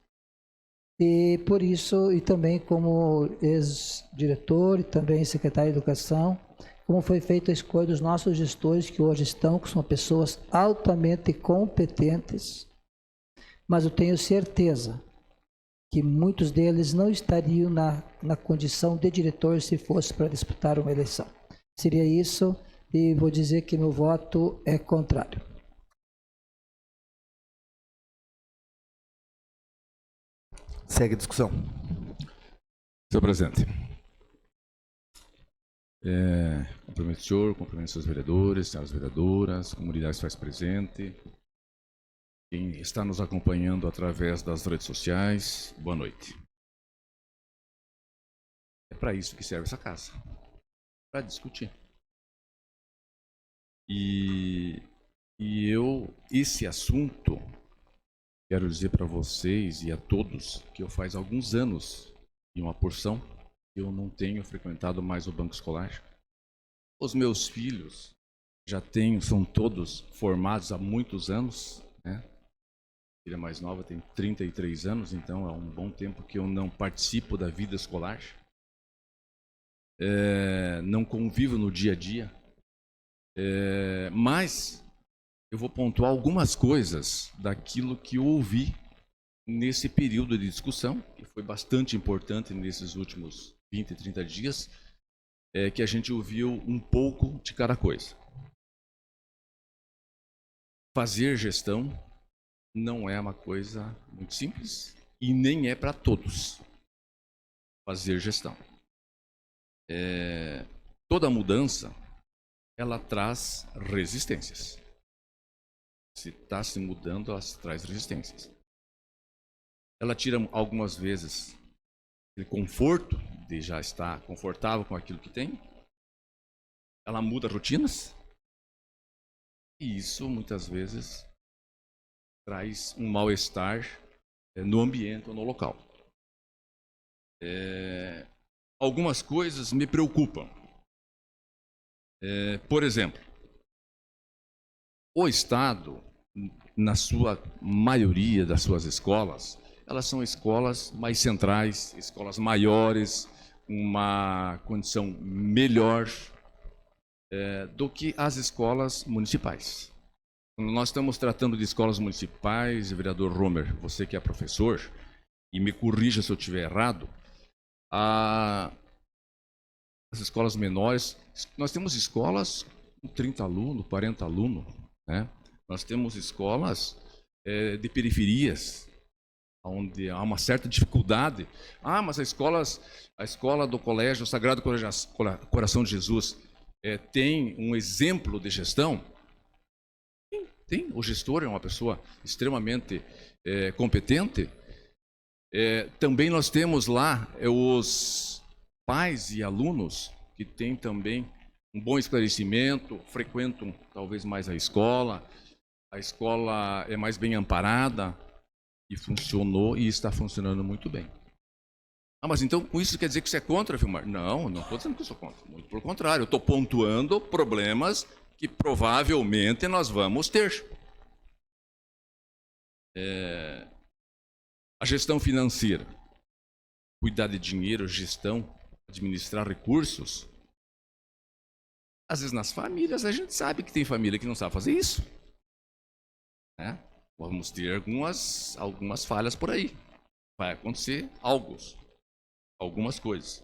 e por isso, e também como ex-diretor e também secretário de Educação, como foi feita a escolha dos nossos gestores que hoje estão, que são pessoas altamente competentes, mas eu tenho certeza que muitos deles não estariam na condição de diretor se fosse para disputar uma eleição. Seria isso, e vou dizer que meu voto é contrário. Segue a discussão. Senhor presidente, cumprimento o senhor, cumprimento os seus vereadores, senhoras vereadoras, comunidade se faz presente, quem está nos acompanhando através das redes sociais, boa noite. É para isso que serve essa casa, para discutir. E esse assunto, quero dizer para vocês e a todos que eu faz alguns anos, e uma porção, que eu não tenho frequentado mais o banco escolar. Os meus filhos são todos formados há muitos anos, né? A filha mais nova tem 33 anos, então é um bom tempo que eu não participo da vida escolar. Não convivo no dia a dia, mas eu vou pontuar algumas coisas daquilo que eu ouvi nesse período de discussão, que foi bastante importante nesses últimos 20, 30 dias, que a gente ouviu um pouco de cada coisa. Fazer gestão não é uma coisa muito simples e nem é para todos. Fazer gestão. Toda mudança, ela traz resistências. Se está se mudando, ela traz resistências. Ela tira algumas vezes aquele conforto de já estar confortável com aquilo que tem. Ela muda rotinas. E isso muitas vezes traz um mal-estar no ambiente ou no local. Algumas coisas me preocupam. Por exemplo, o Estado, na sua maioria das suas escolas, elas são escolas mais centrais, escolas maiores, uma condição melhor do que as escolas municipais. Quando nós estamos tratando de escolas municipais, vereador Romer, você que é professor, e me corrija se eu estiver errado, as escolas menores, nós temos escolas com 30 alunos, 40 alunos, né? Nós temos escolas de periferias, onde há uma certa dificuldade. Mas a escola do Colégio Sagrado Coração de Jesus tem um exemplo de gestão? Tem. O gestor é uma pessoa extremamente competente. Também nós temos lá os pais e alunos que têm também um bom esclarecimento, frequentam talvez mais a escola é mais bem amparada e funcionou e está funcionando muito bem. Mas então com isso quer dizer que você é contra, Vilmar? Não estou dizendo que eu sou contra, muito pelo contrário, eu estou pontuando problemas que provavelmente nós vamos ter. A gestão financeira, cuidar de dinheiro, gestão, administrar recursos. Às vezes nas famílias a gente sabe que tem família que não sabe fazer isso. Vamos ter algumas falhas por aí. Vai acontecer algumas coisas.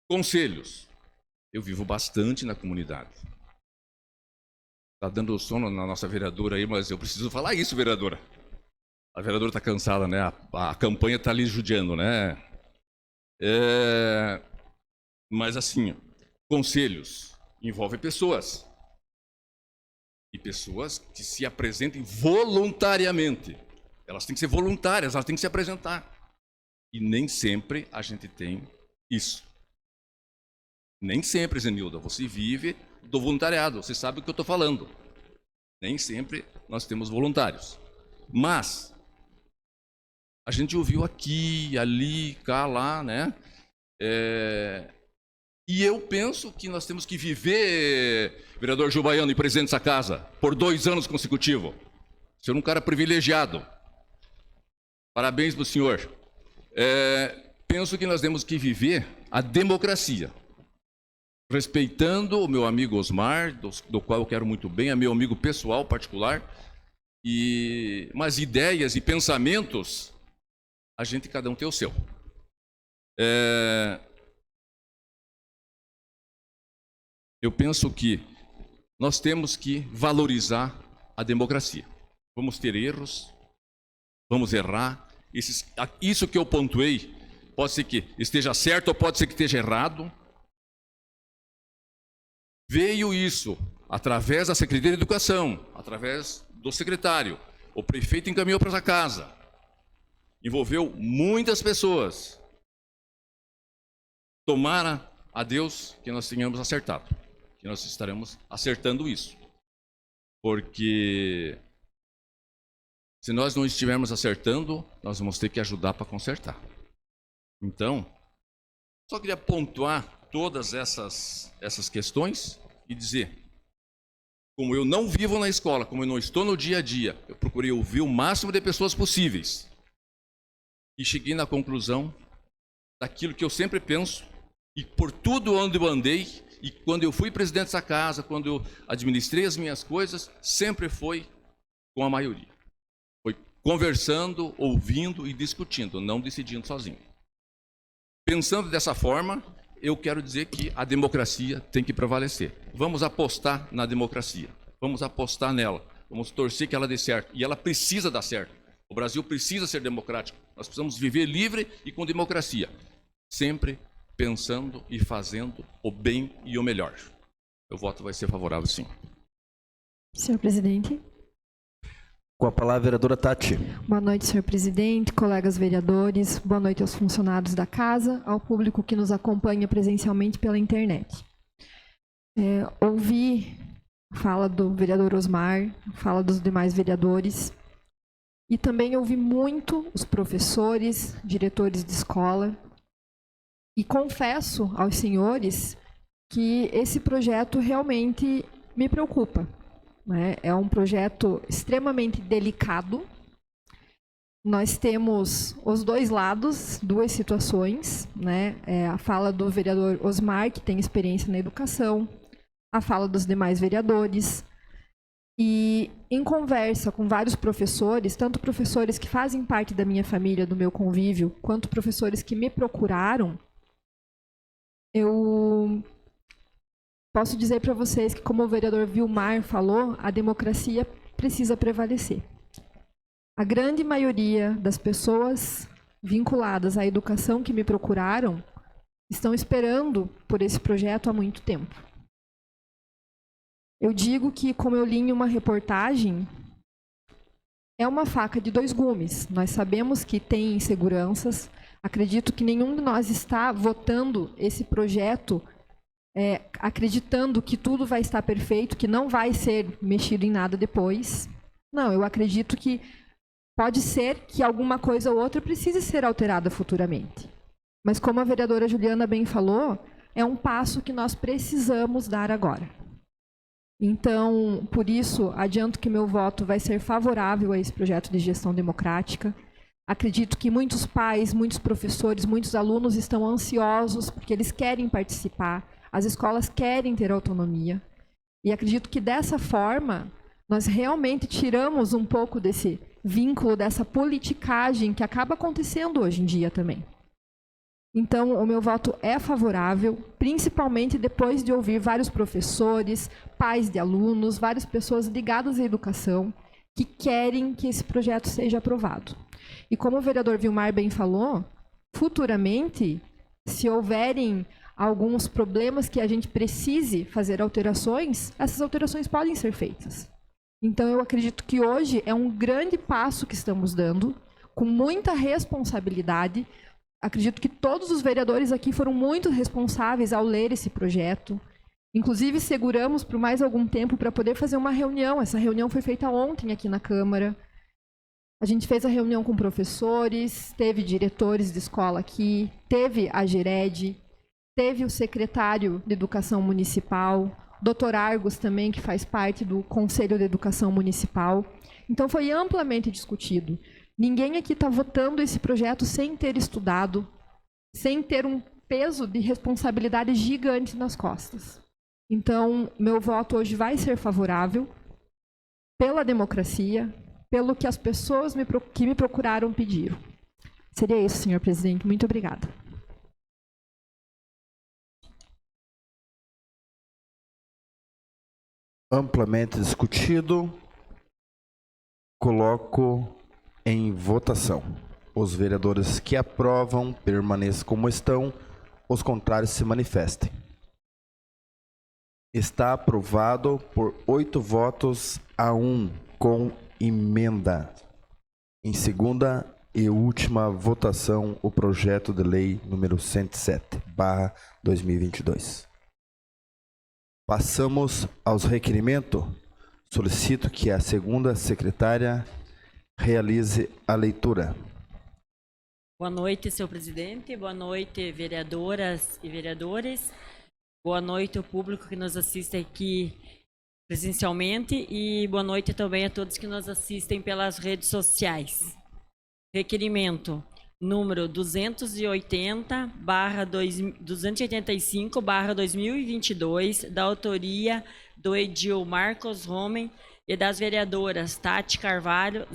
Conselhos. Eu vivo bastante na comunidade. Está dando sono na nossa vereadora aí, mas eu preciso falar isso, vereadora. A vereadora está cansada, né? A campanha está ali judiando, né? Mas assim, conselhos envolvem pessoas. E pessoas que se apresentem voluntariamente. Elas têm que ser voluntárias, elas têm que se apresentar. E nem sempre a gente tem isso. Nem sempre, Zenilda, você vive do voluntariado, você sabe o que eu estou falando. Nem sempre nós temos voluntários. Mas a gente ouviu aqui, ali, cá, lá, né? E eu penso que nós temos que viver, vereador Gil Baiano e presidente dessa casa, por 2 anos consecutivos. O senhor é um cara privilegiado. Parabéns para o senhor. Penso que nós temos que viver a democracia, respeitando o meu amigo Osmar, do qual eu quero muito bem, é meu amigo pessoal, particular, mas ideias e pensamentos, a gente cada um tem o seu. Eu penso que nós temos que valorizar a democracia. Vamos ter erros, vamos errar. Isso que eu pontuei, pode ser que esteja certo ou pode ser que esteja errado. Veio isso através da Secretaria de Educação, através do secretário. O prefeito encaminhou para essa casa. Envolveu muitas pessoas. Tomara a Deus que nós tenhamos acertado, que nós estaremos acertando isso. Porque se nós não estivermos acertando, nós vamos ter que ajudar para consertar. Então, só queria pontuar todas essas questões e dizer, como eu não vivo na escola, como eu não estou no dia a dia, eu procurei ouvir o máximo de pessoas possíveis. E cheguei na conclusão daquilo que eu sempre penso, e por tudo onde eu andei, e quando eu fui presidente dessa casa, quando eu administrei as minhas coisas, sempre foi com a maioria. Foi conversando, ouvindo e discutindo, não decidindo sozinho. Pensando dessa forma, eu quero dizer que a democracia tem que prevalecer. Vamos apostar na democracia, vamos apostar nela, vamos torcer que ela dê certo, e ela precisa dar certo. O Brasil precisa ser democrático, nós precisamos viver livre e com democracia, sempre pensando e fazendo o bem e o melhor. Meu voto vai ser favorável, sim. Senhor presidente. Com a palavra, a vereadora Tati. Boa noite, senhor presidente, colegas vereadores, boa noite aos funcionários da casa, ao público que nos acompanha presencialmente pela internet. Ouvi a fala do vereador Osmar, a fala dos demais vereadores, e também ouvi muito os professores, diretores de escola, e confesso aos senhores que esse projeto realmente me preocupa. É um projeto extremamente delicado. Nós temos os dois lados, duas situações, né? A fala do vereador Osmar, que tem experiência na educação, a fala dos demais vereadores. E em conversa com vários professores, tanto professores que fazem parte da minha família, do meu convívio, quanto professores que me procuraram, eu posso dizer para vocês que, como o vereador Vilmar falou, a democracia precisa prevalecer. A grande maioria das pessoas vinculadas à educação que me procuraram estão esperando por esse projeto há muito tempo. Eu digo que, como eu li em uma reportagem, é uma faca de 2 gumes. Nós sabemos que tem inseguranças. Acredito que nenhum de nós está votando esse projeto acreditando que tudo vai estar perfeito, que não vai ser mexido em nada depois. Não, eu acredito que pode ser que alguma coisa ou outra precise ser alterada futuramente. Mas como a vereadora Juliana bem falou, é um passo que nós precisamos dar agora. Então, por isso, adianto que meu voto vai ser favorável a esse projeto de gestão democrática. Acredito que muitos pais, muitos professores, muitos alunos estão ansiosos porque eles querem participar. As escolas querem ter autonomia. E acredito que dessa forma, nós realmente tiramos um pouco desse vínculo, dessa politicagem que acaba acontecendo hoje em dia também. Então, o meu voto é favorável, principalmente depois de ouvir vários professores, pais de alunos, várias pessoas ligadas à educação, que querem que esse projeto seja aprovado. E como o vereador Vilmar bem falou, futuramente, se houverem alguns problemas que a gente precise fazer alterações, essas alterações podem ser feitas. Então, eu acredito que hoje é um grande passo que estamos dando, com muita responsabilidade, Acredito que todos os vereadores aqui foram muito responsáveis ao ler esse projeto. Inclusive, seguramos por mais algum tempo para poder fazer uma reunião. Essa reunião foi feita ontem aqui na Câmara. A gente fez a reunião com professores, teve diretores de escola aqui, teve a Gered, teve o secretário de Educação Municipal, Dr. Argos também, que faz parte do Conselho de Educação Municipal. Então, foi amplamente discutido. Ninguém aqui está votando esse projeto sem ter estudado, sem ter um peso de responsabilidade gigante nas costas. Então, meu voto hoje vai ser favorável pela democracia, pelo que as pessoas que me procuraram pediram. Seria isso, senhor presidente. Muito obrigada. Amplamente discutido. Coloco em votação. Os vereadores que aprovam permaneçam como estão, os contrários se manifestem. Está aprovado por 8 votos a 1, com emenda. Em segunda e última votação, o projeto de lei número 107/2022. Passamos aos requerimentos. Solicito que a segunda secretária realize a leitura. Boa noite, senhor presidente. Boa noite, vereadoras e vereadores. Boa noite ao público que nos assiste aqui presencialmente e boa noite também a todos que nos assistem pelas redes sociais. Requerimento número 285/2022, da autoria do edil Marcos Homem e das vereadoras Tati Carvalho,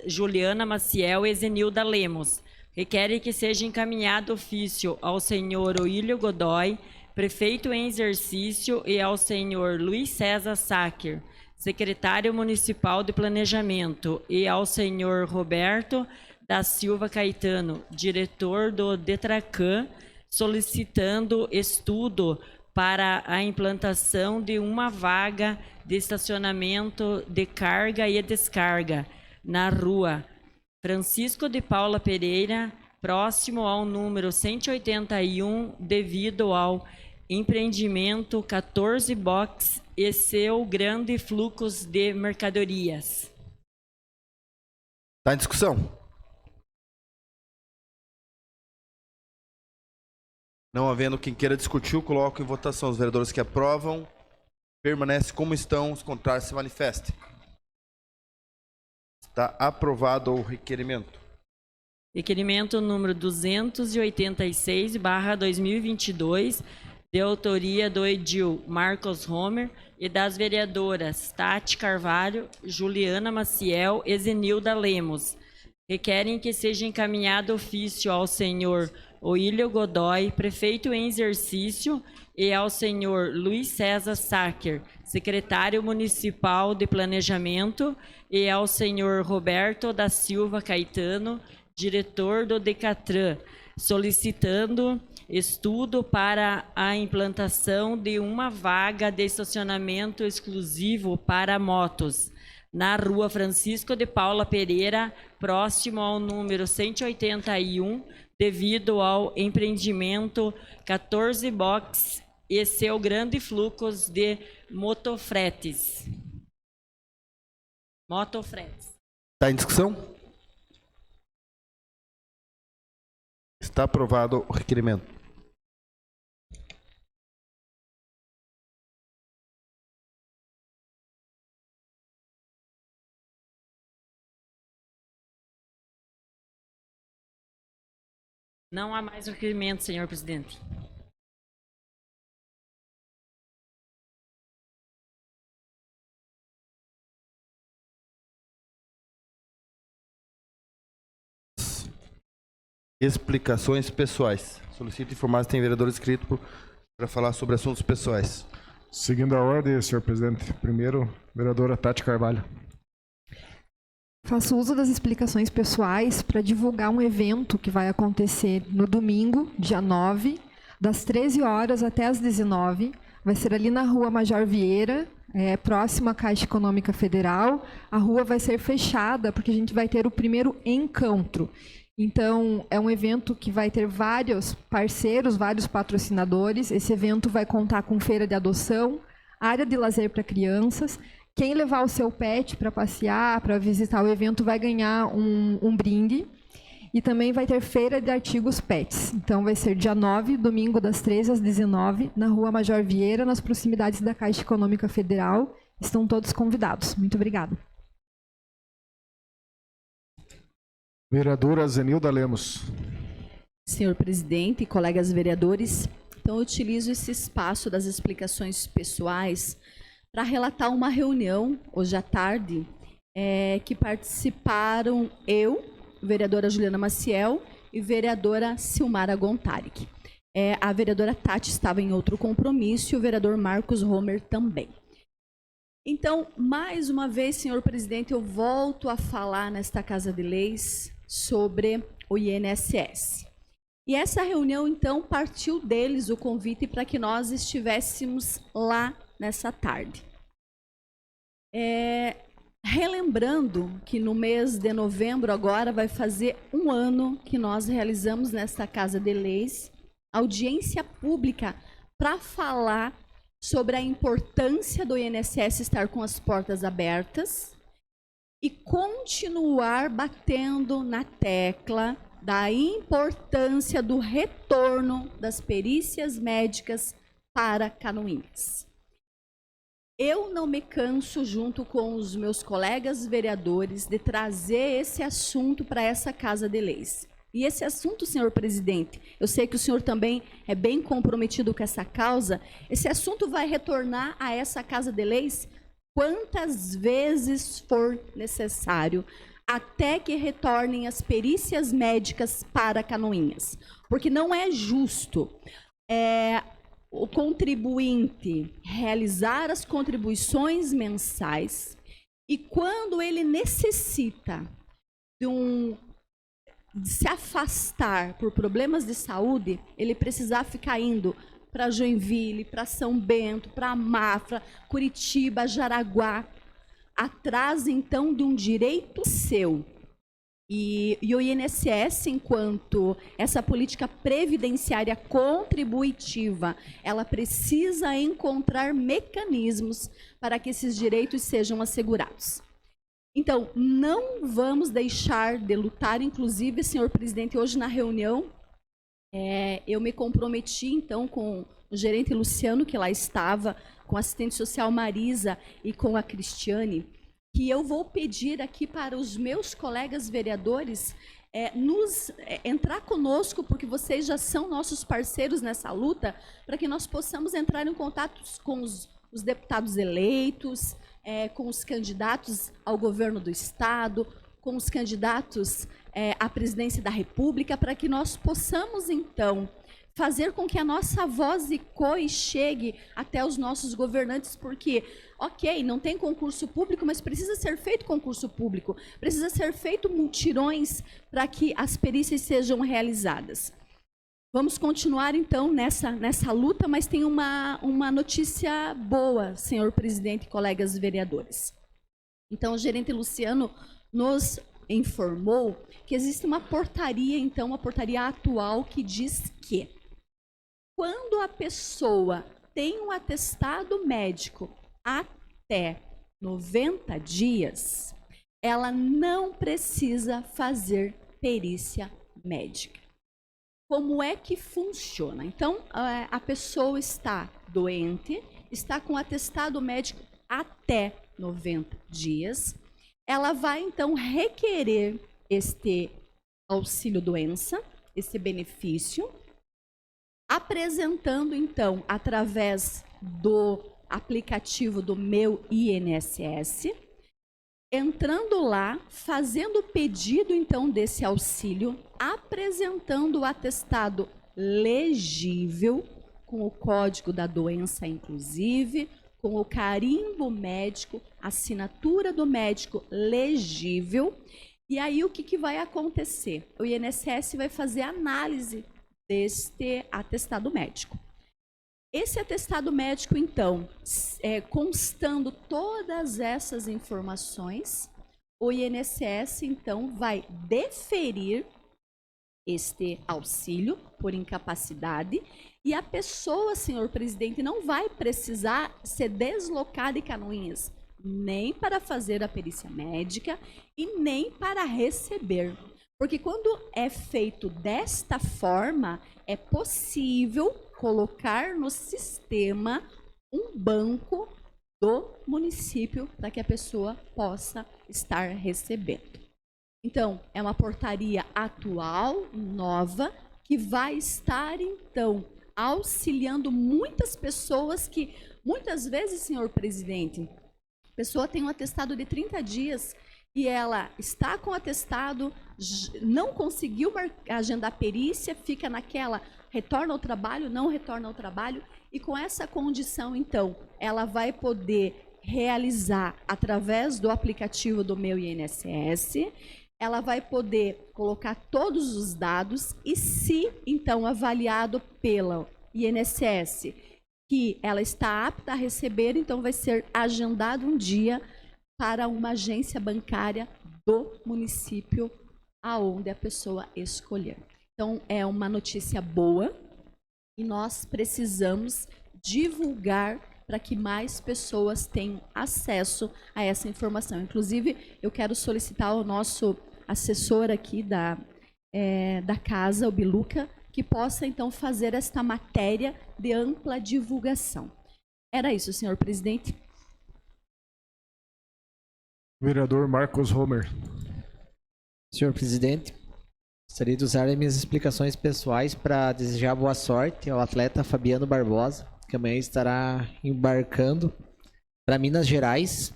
Juliana Maciel e Zenilda Lemos. Requerem que seja encaminhado ofício ao senhor Oílio Godoy, prefeito em exercício, e ao senhor Luiz César Sacker, secretário municipal de planejamento, e ao senhor Roberto da Silva Caetano, diretor do Detracan, solicitando estudo para a implantação de uma vaga de estacionamento de carga e descarga na rua Francisco de Paula Pereira, próximo ao número 181, devido ao empreendimento 14 box e seu grande fluxo de mercadorias. Está em discussão? Não havendo quem queira discutir, eu coloco em votação. Os vereadores que aprovam permanecem como estão, os contrários se manifestem. Está aprovado o requerimento. Requerimento número 286/2022, de autoria do edil Marcos Homer e das vereadoras Tati Carvalho, Juliana Maciel e Zenilda Lemos. Requerem que seja encaminhado ofício ao senhor Oílio Godoy, prefeito em exercício, e ao senhor Luiz César Sacker, secretário municipal de planejamento, e ao senhor Roberto da Silva Caetano, diretor do Decatran, solicitando estudo para a implantação de uma vaga de estacionamento exclusivo para motos na rua Francisco de Paula Pereira, próximo ao número 181, devido ao empreendimento 14 box e seu grande fluxo de motofretes. Está em discussão? Está aprovado o requerimento. Não há mais requerimento, senhor presidente. Explicações pessoais. Solicito informar se tem vereador inscrito para falar sobre assuntos pessoais. Seguindo a ordem, senhor presidente. Primeiro, vereadora Tati Carvalho. Faço uso das explicações pessoais para divulgar um evento que vai acontecer no domingo, dia 9, das 13 horas até as 19. Vai ser ali na rua Major Vieira, próximo à Caixa Econômica Federal. A rua vai ser fechada porque a gente vai ter o primeiro encontro. Então, é um evento que vai ter vários parceiros, vários patrocinadores. Esse evento vai contar com feira de adoção, área de lazer para crianças. Quem levar o seu pet para passear, para visitar o evento, vai ganhar um brinde. E também vai ter feira de artigos pets. Então, vai ser dia 9, domingo, das 13 às 19, na Rua Major Vieira, nas proximidades da Caixa Econômica Federal. Estão todos convidados. Muito obrigada. Vereadora Zenilda Lemos. Senhor presidente, colegas vereadores, então eu utilizo esse espaço das explicações pessoais para relatar uma reunião, hoje à tarde, que participaram eu, vereadora Juliana Maciel e vereadora Silmara Gontaric. A vereadora Tati estava em outro compromisso e o vereador Marcos Homer também. Então, mais uma vez, senhor presidente, eu volto a falar nesta Casa de Leis sobre o INSS. E essa reunião, então, partiu deles o convite para que nós estivéssemos lá nessa tarde. Relembrando que no mês de novembro agora vai fazer um ano que nós realizamos nesta Casa de Leis audiência pública para falar sobre a importância do INSS estar com as portas abertas e continuar batendo na tecla da importância do retorno das perícias médicas para Canoinhas. Eu não me canso, junto com os meus colegas vereadores, de trazer esse assunto para essa Casa de Leis. E esse assunto, senhor presidente, eu sei que o senhor também é bem comprometido com essa causa, esse assunto vai retornar a essa Casa de Leis quantas vezes for necessário, até que retornem as perícias médicas para Canoinhas. Porque não é justo o contribuinte realizar as contribuições mensais e quando ele necessita de se afastar por problemas de saúde, ele precisar ficar indo para Joinville, para São Bento, para Mafra, Curitiba, Jaraguá, atrás então de um direito seu. E o INSS, enquanto essa política previdenciária contributiva, ela precisa encontrar mecanismos para que esses direitos sejam assegurados. Então, não vamos deixar de lutar, inclusive, senhor presidente, hoje na reunião, eu me comprometi, então, com o gerente Luciano, que lá estava, com a assistente social Marisa e com a Cristiane, que eu vou pedir aqui para os meus colegas vereadores entrar conosco, porque vocês já são nossos parceiros nessa luta, para que nós possamos entrar em contato com os deputados eleitos, com os candidatos ao governo do Estado, com os candidatos à presidência da República, para que nós possamos, então, fazer com que a nossa voz ecoe e chegue até os nossos governantes, porque, ok, não tem concurso público, mas precisa ser feito concurso público, precisa ser feito mutirões para que as perícias sejam realizadas. Vamos continuar, então, nessa luta, mas tem uma notícia boa, senhor presidente e colegas vereadores. Então, o gerente Luciano nos informou que existe uma portaria, então, uma portaria atual que diz que quando a pessoa tem um atestado médico até 90 dias, ela não precisa fazer perícia médica. Como é que funciona? Então, a pessoa está doente, está com atestado médico até 90 dias, ela vai, então, requerer este auxílio-doença, esse benefício, apresentando, então, através do aplicativo do Meu INSS, entrando lá, fazendo o pedido, então, desse auxílio, apresentando o atestado legível, com o código da doença, inclusive, com o carimbo médico, assinatura do médico legível. E aí, o que vai acontecer? O INSS vai fazer análise deste atestado médico. Esse atestado médico, então, constando todas essas informações, o INSS, então, vai deferir este auxílio por incapacidade e a pessoa, senhor presidente, não vai precisar se deslocar de Canoinhas, nem para fazer a perícia médica e nem para receber. Porque quando é feito desta forma, é possível colocar no sistema um banco do município para que a pessoa possa estar recebendo. Então, é uma portaria atual, nova, que vai estar, então, auxiliando muitas pessoas que, muitas vezes, senhor presidente, a pessoa tem um atestado de 30 dias e ela está com o atestado, não conseguiu agendar perícia, fica naquela, retorna ao trabalho, não retorna ao trabalho, e com essa condição, então, ela vai poder realizar através do aplicativo do Meu INSS, ela vai poder colocar todos os dados e se, então, avaliado pela INSS que ela está apta a receber, então vai ser agendado um dia para uma agência bancária do município aonde a pessoa escolher. Então, é uma notícia boa e nós precisamos divulgar para que mais pessoas tenham acesso a essa informação. Inclusive, eu quero solicitar ao nosso assessor aqui da casa, o Biluca, que possa, então, fazer esta matéria de ampla divulgação. Era isso, senhor presidente. Vereador Marcos Homer. Senhor presidente, gostaria de usar as minhas explicações pessoais para desejar boa sorte ao atleta Fabiano Barbosa, que amanhã estará embarcando para Minas Gerais.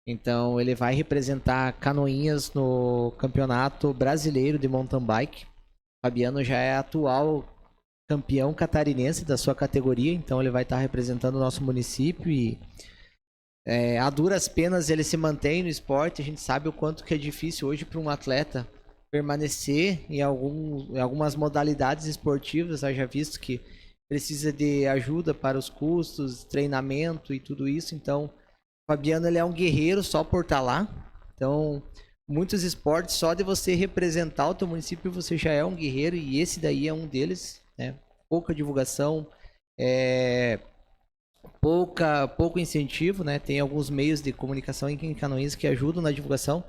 Então, ele vai representar Canoinhas no Campeonato Brasileiro de Mountain Bike. Fabiano já é atual campeão catarinense da sua categoria, então ele vai estar representando o nosso município e a duras penas ele se mantém no esporte. A gente sabe o quanto que é difícil hoje para um atleta permanecer em algumas modalidades esportivas, haja visto que precisa de ajuda para os custos, treinamento e tudo isso. Então, o Fabiano ele é um guerreiro só por estar lá. Então, muitos esportes, só de você representar o teu município, você já é um guerreiro, e esse daí é um deles, né? Pouca divulgação, pouco incentivo, né? Tem alguns meios de comunicação em Canoinhas que ajudam na divulgação,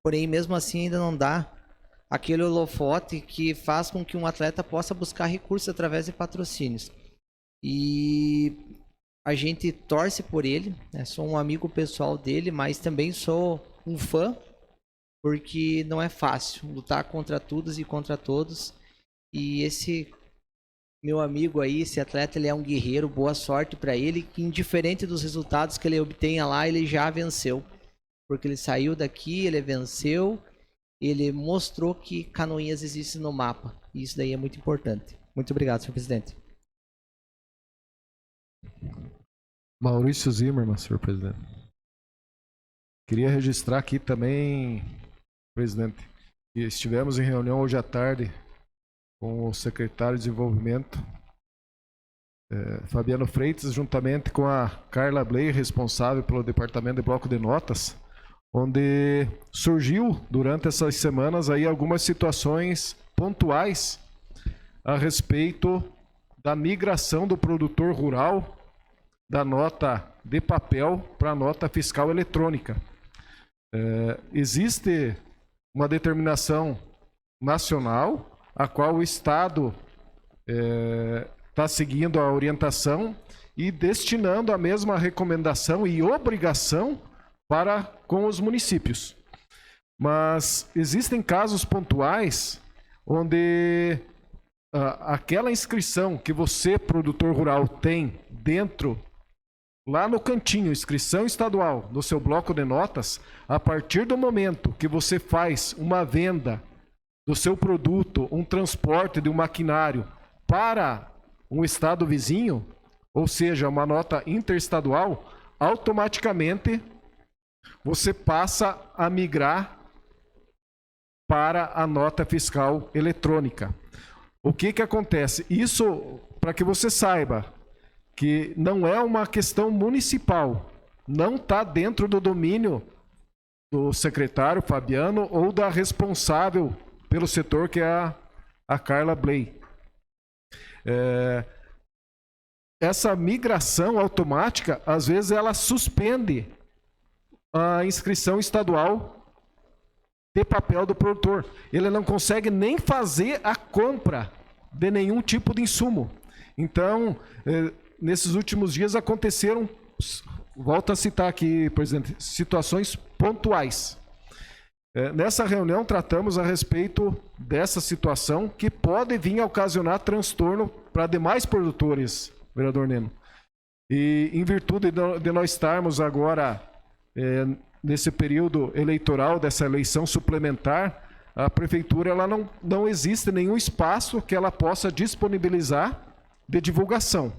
porém, mesmo assim, ainda não dá aquele holofote que faz com que um atleta possa buscar recursos através de patrocínios. E a gente torce por ele, né? Sou um amigo pessoal dele, mas também sou um fã, porque não é fácil lutar contra todos e contra todos. E esse meu amigo aí, esse atleta, ele é um guerreiro. Boa sorte para ele, que indiferente dos resultados que ele obtenha lá, ele já venceu. Porque ele saiu daqui, ele venceu, ele mostrou que Canoinhas existe no mapa. E isso daí é muito importante. Muito obrigado, senhor presidente. Maurício Zimmermann, senhor presidente. Queria registrar aqui também, presidente, que estivemos em reunião hoje à tarde com o secretário de Desenvolvimento, Fabiano Freitas, juntamente com a Carla Bley, responsável pelo Departamento de Bloco de Notas, onde surgiu durante essas semanas aí algumas situações pontuais a respeito da migração do produtor rural da nota de papel para a nota fiscal eletrônica. Existe uma determinação nacional a qual o Estado está seguindo a orientação e destinando a mesma recomendação e obrigação para com os municípios. Mas existem casos pontuais onde aquela inscrição que você, produtor rural, tem dentro, lá no cantinho, inscrição estadual, no seu bloco de notas, a partir do momento que você faz uma venda do seu produto, um transporte de um maquinário para um estado vizinho, ou seja, uma nota interestadual, automaticamente você passa a migrar para a nota fiscal eletrônica. O que acontece? Isso, para que você saiba, que não é uma questão municipal, não está dentro do domínio do secretário Fabiano ou da responsável pelo setor, que é a Carla Bley. Essa migração automática, às vezes, ela suspende a inscrição estadual de papel do produtor. Ele não consegue nem fazer a compra de nenhum tipo de insumo. Então, nesses últimos dias aconteceram, volto a citar aqui, presidente, situações pontuais. Nessa reunião tratamos a respeito dessa situação que pode vir a ocasionar transtorno para demais produtores, vereador Neno. E em virtude de nós estarmos agora nesse período eleitoral, dessa eleição suplementar, a prefeitura ela não existe nenhum espaço que ela possa disponibilizar de divulgação.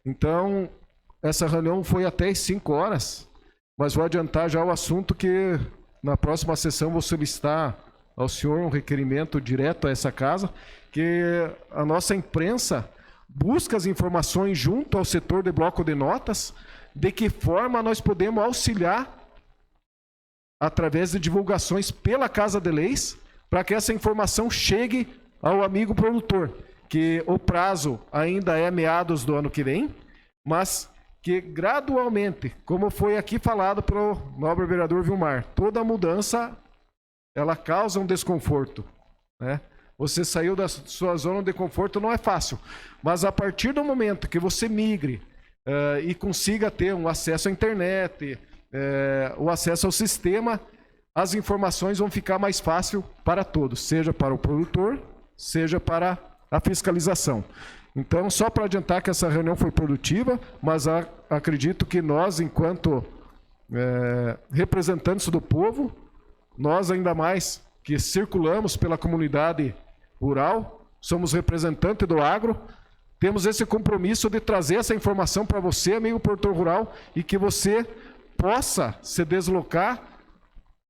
Então, essa reunião foi até às 5 horas, mas vou adiantar já o assunto que na próxima sessão vou solicitar ao senhor um requerimento direto a essa casa, que a nossa imprensa busca as informações junto ao setor de bloco de notas, de que forma nós podemos auxiliar através de divulgações pela Casa de Leis, para que essa informação chegue ao amigo produtor, que o prazo ainda é meados do ano que vem, mas que gradualmente, como foi aqui falado pelo nobre vereador Vilmar, toda mudança ela causa um desconforto, né? Você saiu da sua zona de conforto não é fácil, mas a partir do momento que você migre e consiga ter um acesso à internet, o acesso ao sistema, as informações vão ficar mais fácil para todos, seja para o produtor, seja para a fiscalização. Então, só para adiantar que essa reunião foi produtiva, mas acredito que nós, enquanto representantes do povo, nós ainda mais que circulamos pela comunidade rural, somos representantes do agro, temos esse compromisso de trazer essa informação para você, amigo produtor rural, e que você possa se deslocar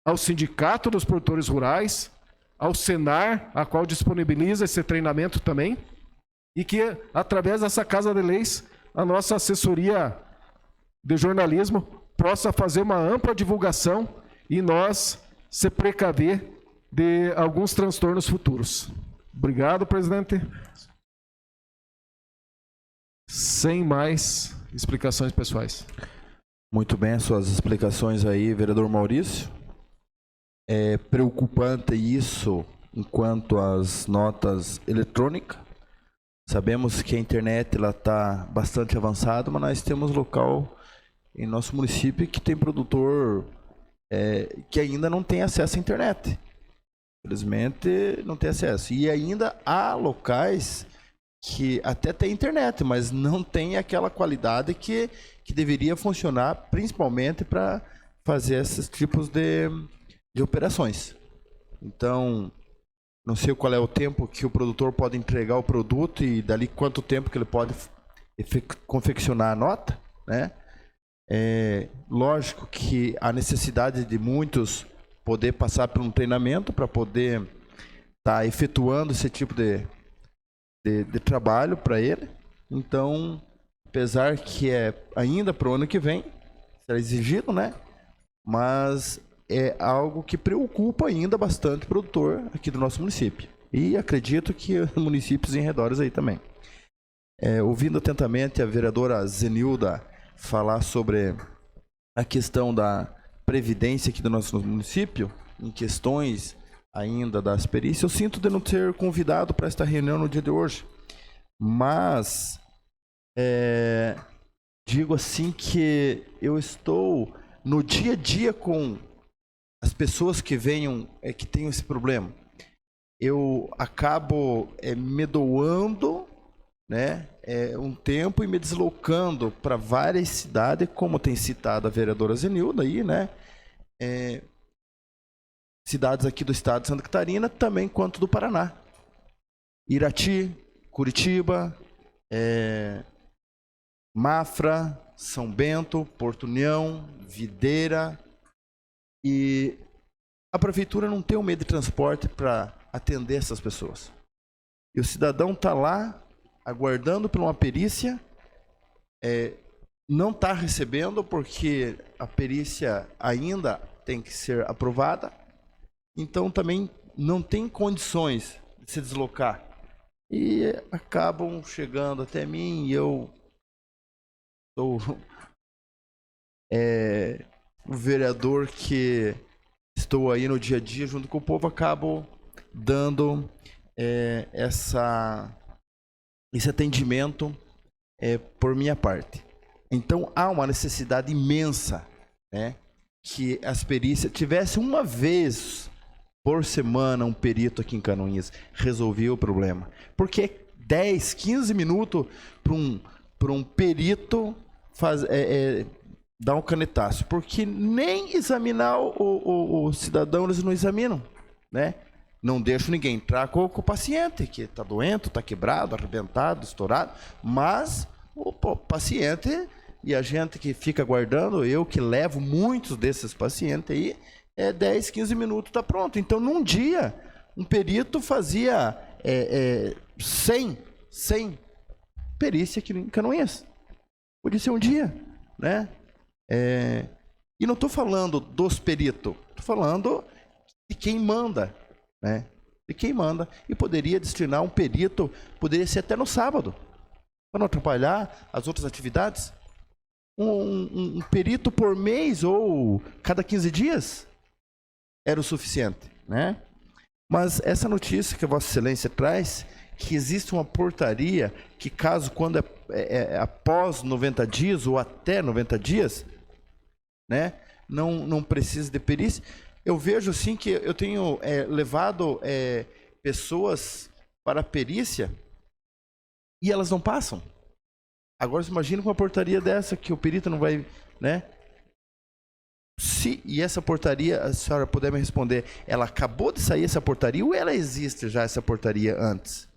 ao Sindicato dos Produtores Rurais, ao Senar, a qual disponibiliza esse treinamento também, e que, através dessa Casa de Leis, a nossa assessoria de jornalismo possa fazer uma ampla divulgação e nós se precaver de alguns transtornos futuros. Obrigado, presidente. Sem mais explicações pessoais. Muito bem, suas explicações aí, vereador Maurício. É preocupante isso enquanto às notas eletrônicas. Sabemos que a internet está bastante avançada, mas nós temos local em nosso município que tem produtor que ainda não tem acesso à internet. Infelizmente, não tem acesso. E ainda há locais que até tem internet, mas não tem aquela qualidade que deveria funcionar, principalmente para fazer esses tipos de operações. Então, não sei qual é o tempo que o produtor pode entregar o produto e dali quanto tempo que ele pode confeccionar a nota, né? Lógico que a necessidade de muitos poder passar por um treinamento para poder estar efetuando esse tipo de trabalho para ele. Então, apesar que é ainda para o ano que vem, será exigido, né? Mas é algo que preocupa ainda bastante o produtor aqui do nosso município. E acredito que municípios em redores aí também. Ouvindo atentamente a vereadora Zenilda falar sobre a questão da previdência aqui do nosso município, em questões ainda das perícias, eu sinto de não ter convidado para esta reunião no dia de hoje. Mas digo assim que eu estou no dia a dia com as pessoas que venham, que tenham esse problema. Eu acabo me doando, né, um tempo e me deslocando para várias cidades, como tem citado a vereadora Zenilda aí, né? Cidades aqui do estado de Santa Catarina, também quanto do Paraná. Irati, Curitiba, Mafra, São Bento, Porto União, Videira. E a prefeitura não tem um meio de transporte para atender essas pessoas. E o cidadão está lá aguardando por uma perícia, não está recebendo porque a perícia ainda tem que ser aprovada, então também não tem condições de se deslocar e acabam chegando até mim, e eu sou o vereador que estou aí no dia a dia junto com o povo, acabo dando esse atendimento por minha parte. Então há uma necessidade imensa, né, que as perícias tivesse uma vez por semana um perito aqui em Canoinhas, resolvia o problema. Porque 10, 15 minutos para um perito dar um canetaço, porque nem examinar o cidadão eles não examinam, né? Não deixam ninguém entrar com o paciente, que está doente, está quebrado, arrebentado, estourado, mas o paciente e a gente que fica aguardando, eu que levo muitos desses pacientes aí, 10, 15 minutos está pronto. Então, num dia, um perito fazia 100 perícia aqui em Canoinhas. Podia ser um dia, né? E não estou falando dos peritos, estou falando de quem manda, né? De quem manda. E poderia destinar um perito, poderia ser até no sábado, para não atrapalhar as outras atividades. Um perito por mês ou cada 15 dias era o suficiente, né? Mas essa notícia que a Vossa Excelência traz, que existe uma portaria que caso quando após 90 dias ou até 90 dias, né, não precisa de perícia. Eu vejo assim que eu tenho levado pessoas para a perícia e elas não passam. Agora você imagina com uma portaria dessa que o perito não vai, né? E essa portaria, a senhora puder me responder, ela acabou de sair essa portaria ou ela existe já essa portaria antes?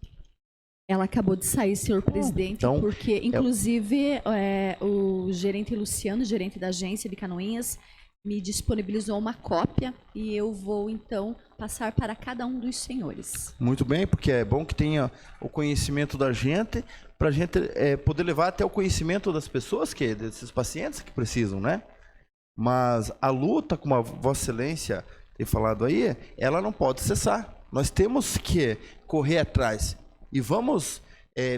Ela acabou de sair, senhor presidente, então, porque inclusive o gerente Luciano, gerente da agência de Canoinhas, me disponibilizou uma cópia e eu vou então passar para cada um dos senhores. Muito bem, porque é bom que tenha o conhecimento da gente, para a gente poder levar até o conhecimento das pessoas, desses pacientes que precisam, né? Mas a luta, como a Vossa Excelência tem falado aí, ela não pode cessar. Nós temos que correr atrás e vamos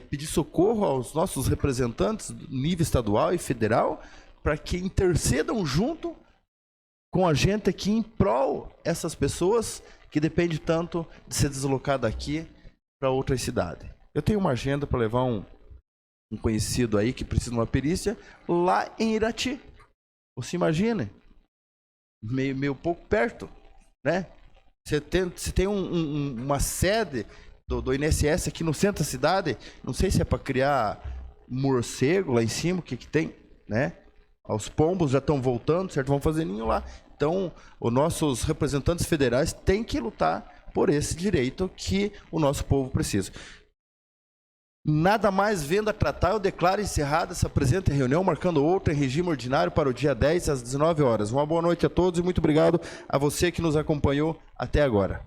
pedir socorro aos nossos representantes do nível estadual e federal para que intercedam junto com a gente aqui em prol essas pessoas que dependem tanto de ser deslocar daqui para outra cidade. Eu tenho uma agenda para levar um conhecido aí que precisa de uma perícia lá em Irati. Você imagina? Meio pouco perto, né? Você tem uma sede do INSS aqui no centro da cidade, não sei se é para criar morcego lá em cima, o que tem, né? Os pombos já estão voltando, certo? Vão fazer ninho lá. Então, os nossos representantes federais têm que lutar por esse direito que o nosso povo precisa. Nada mais vendo a tratar, eu declaro encerrada essa presente reunião, marcando outra em regime ordinário para o dia 10 às 19 horas. Uma boa noite a todos e muito obrigado a você que nos acompanhou até agora.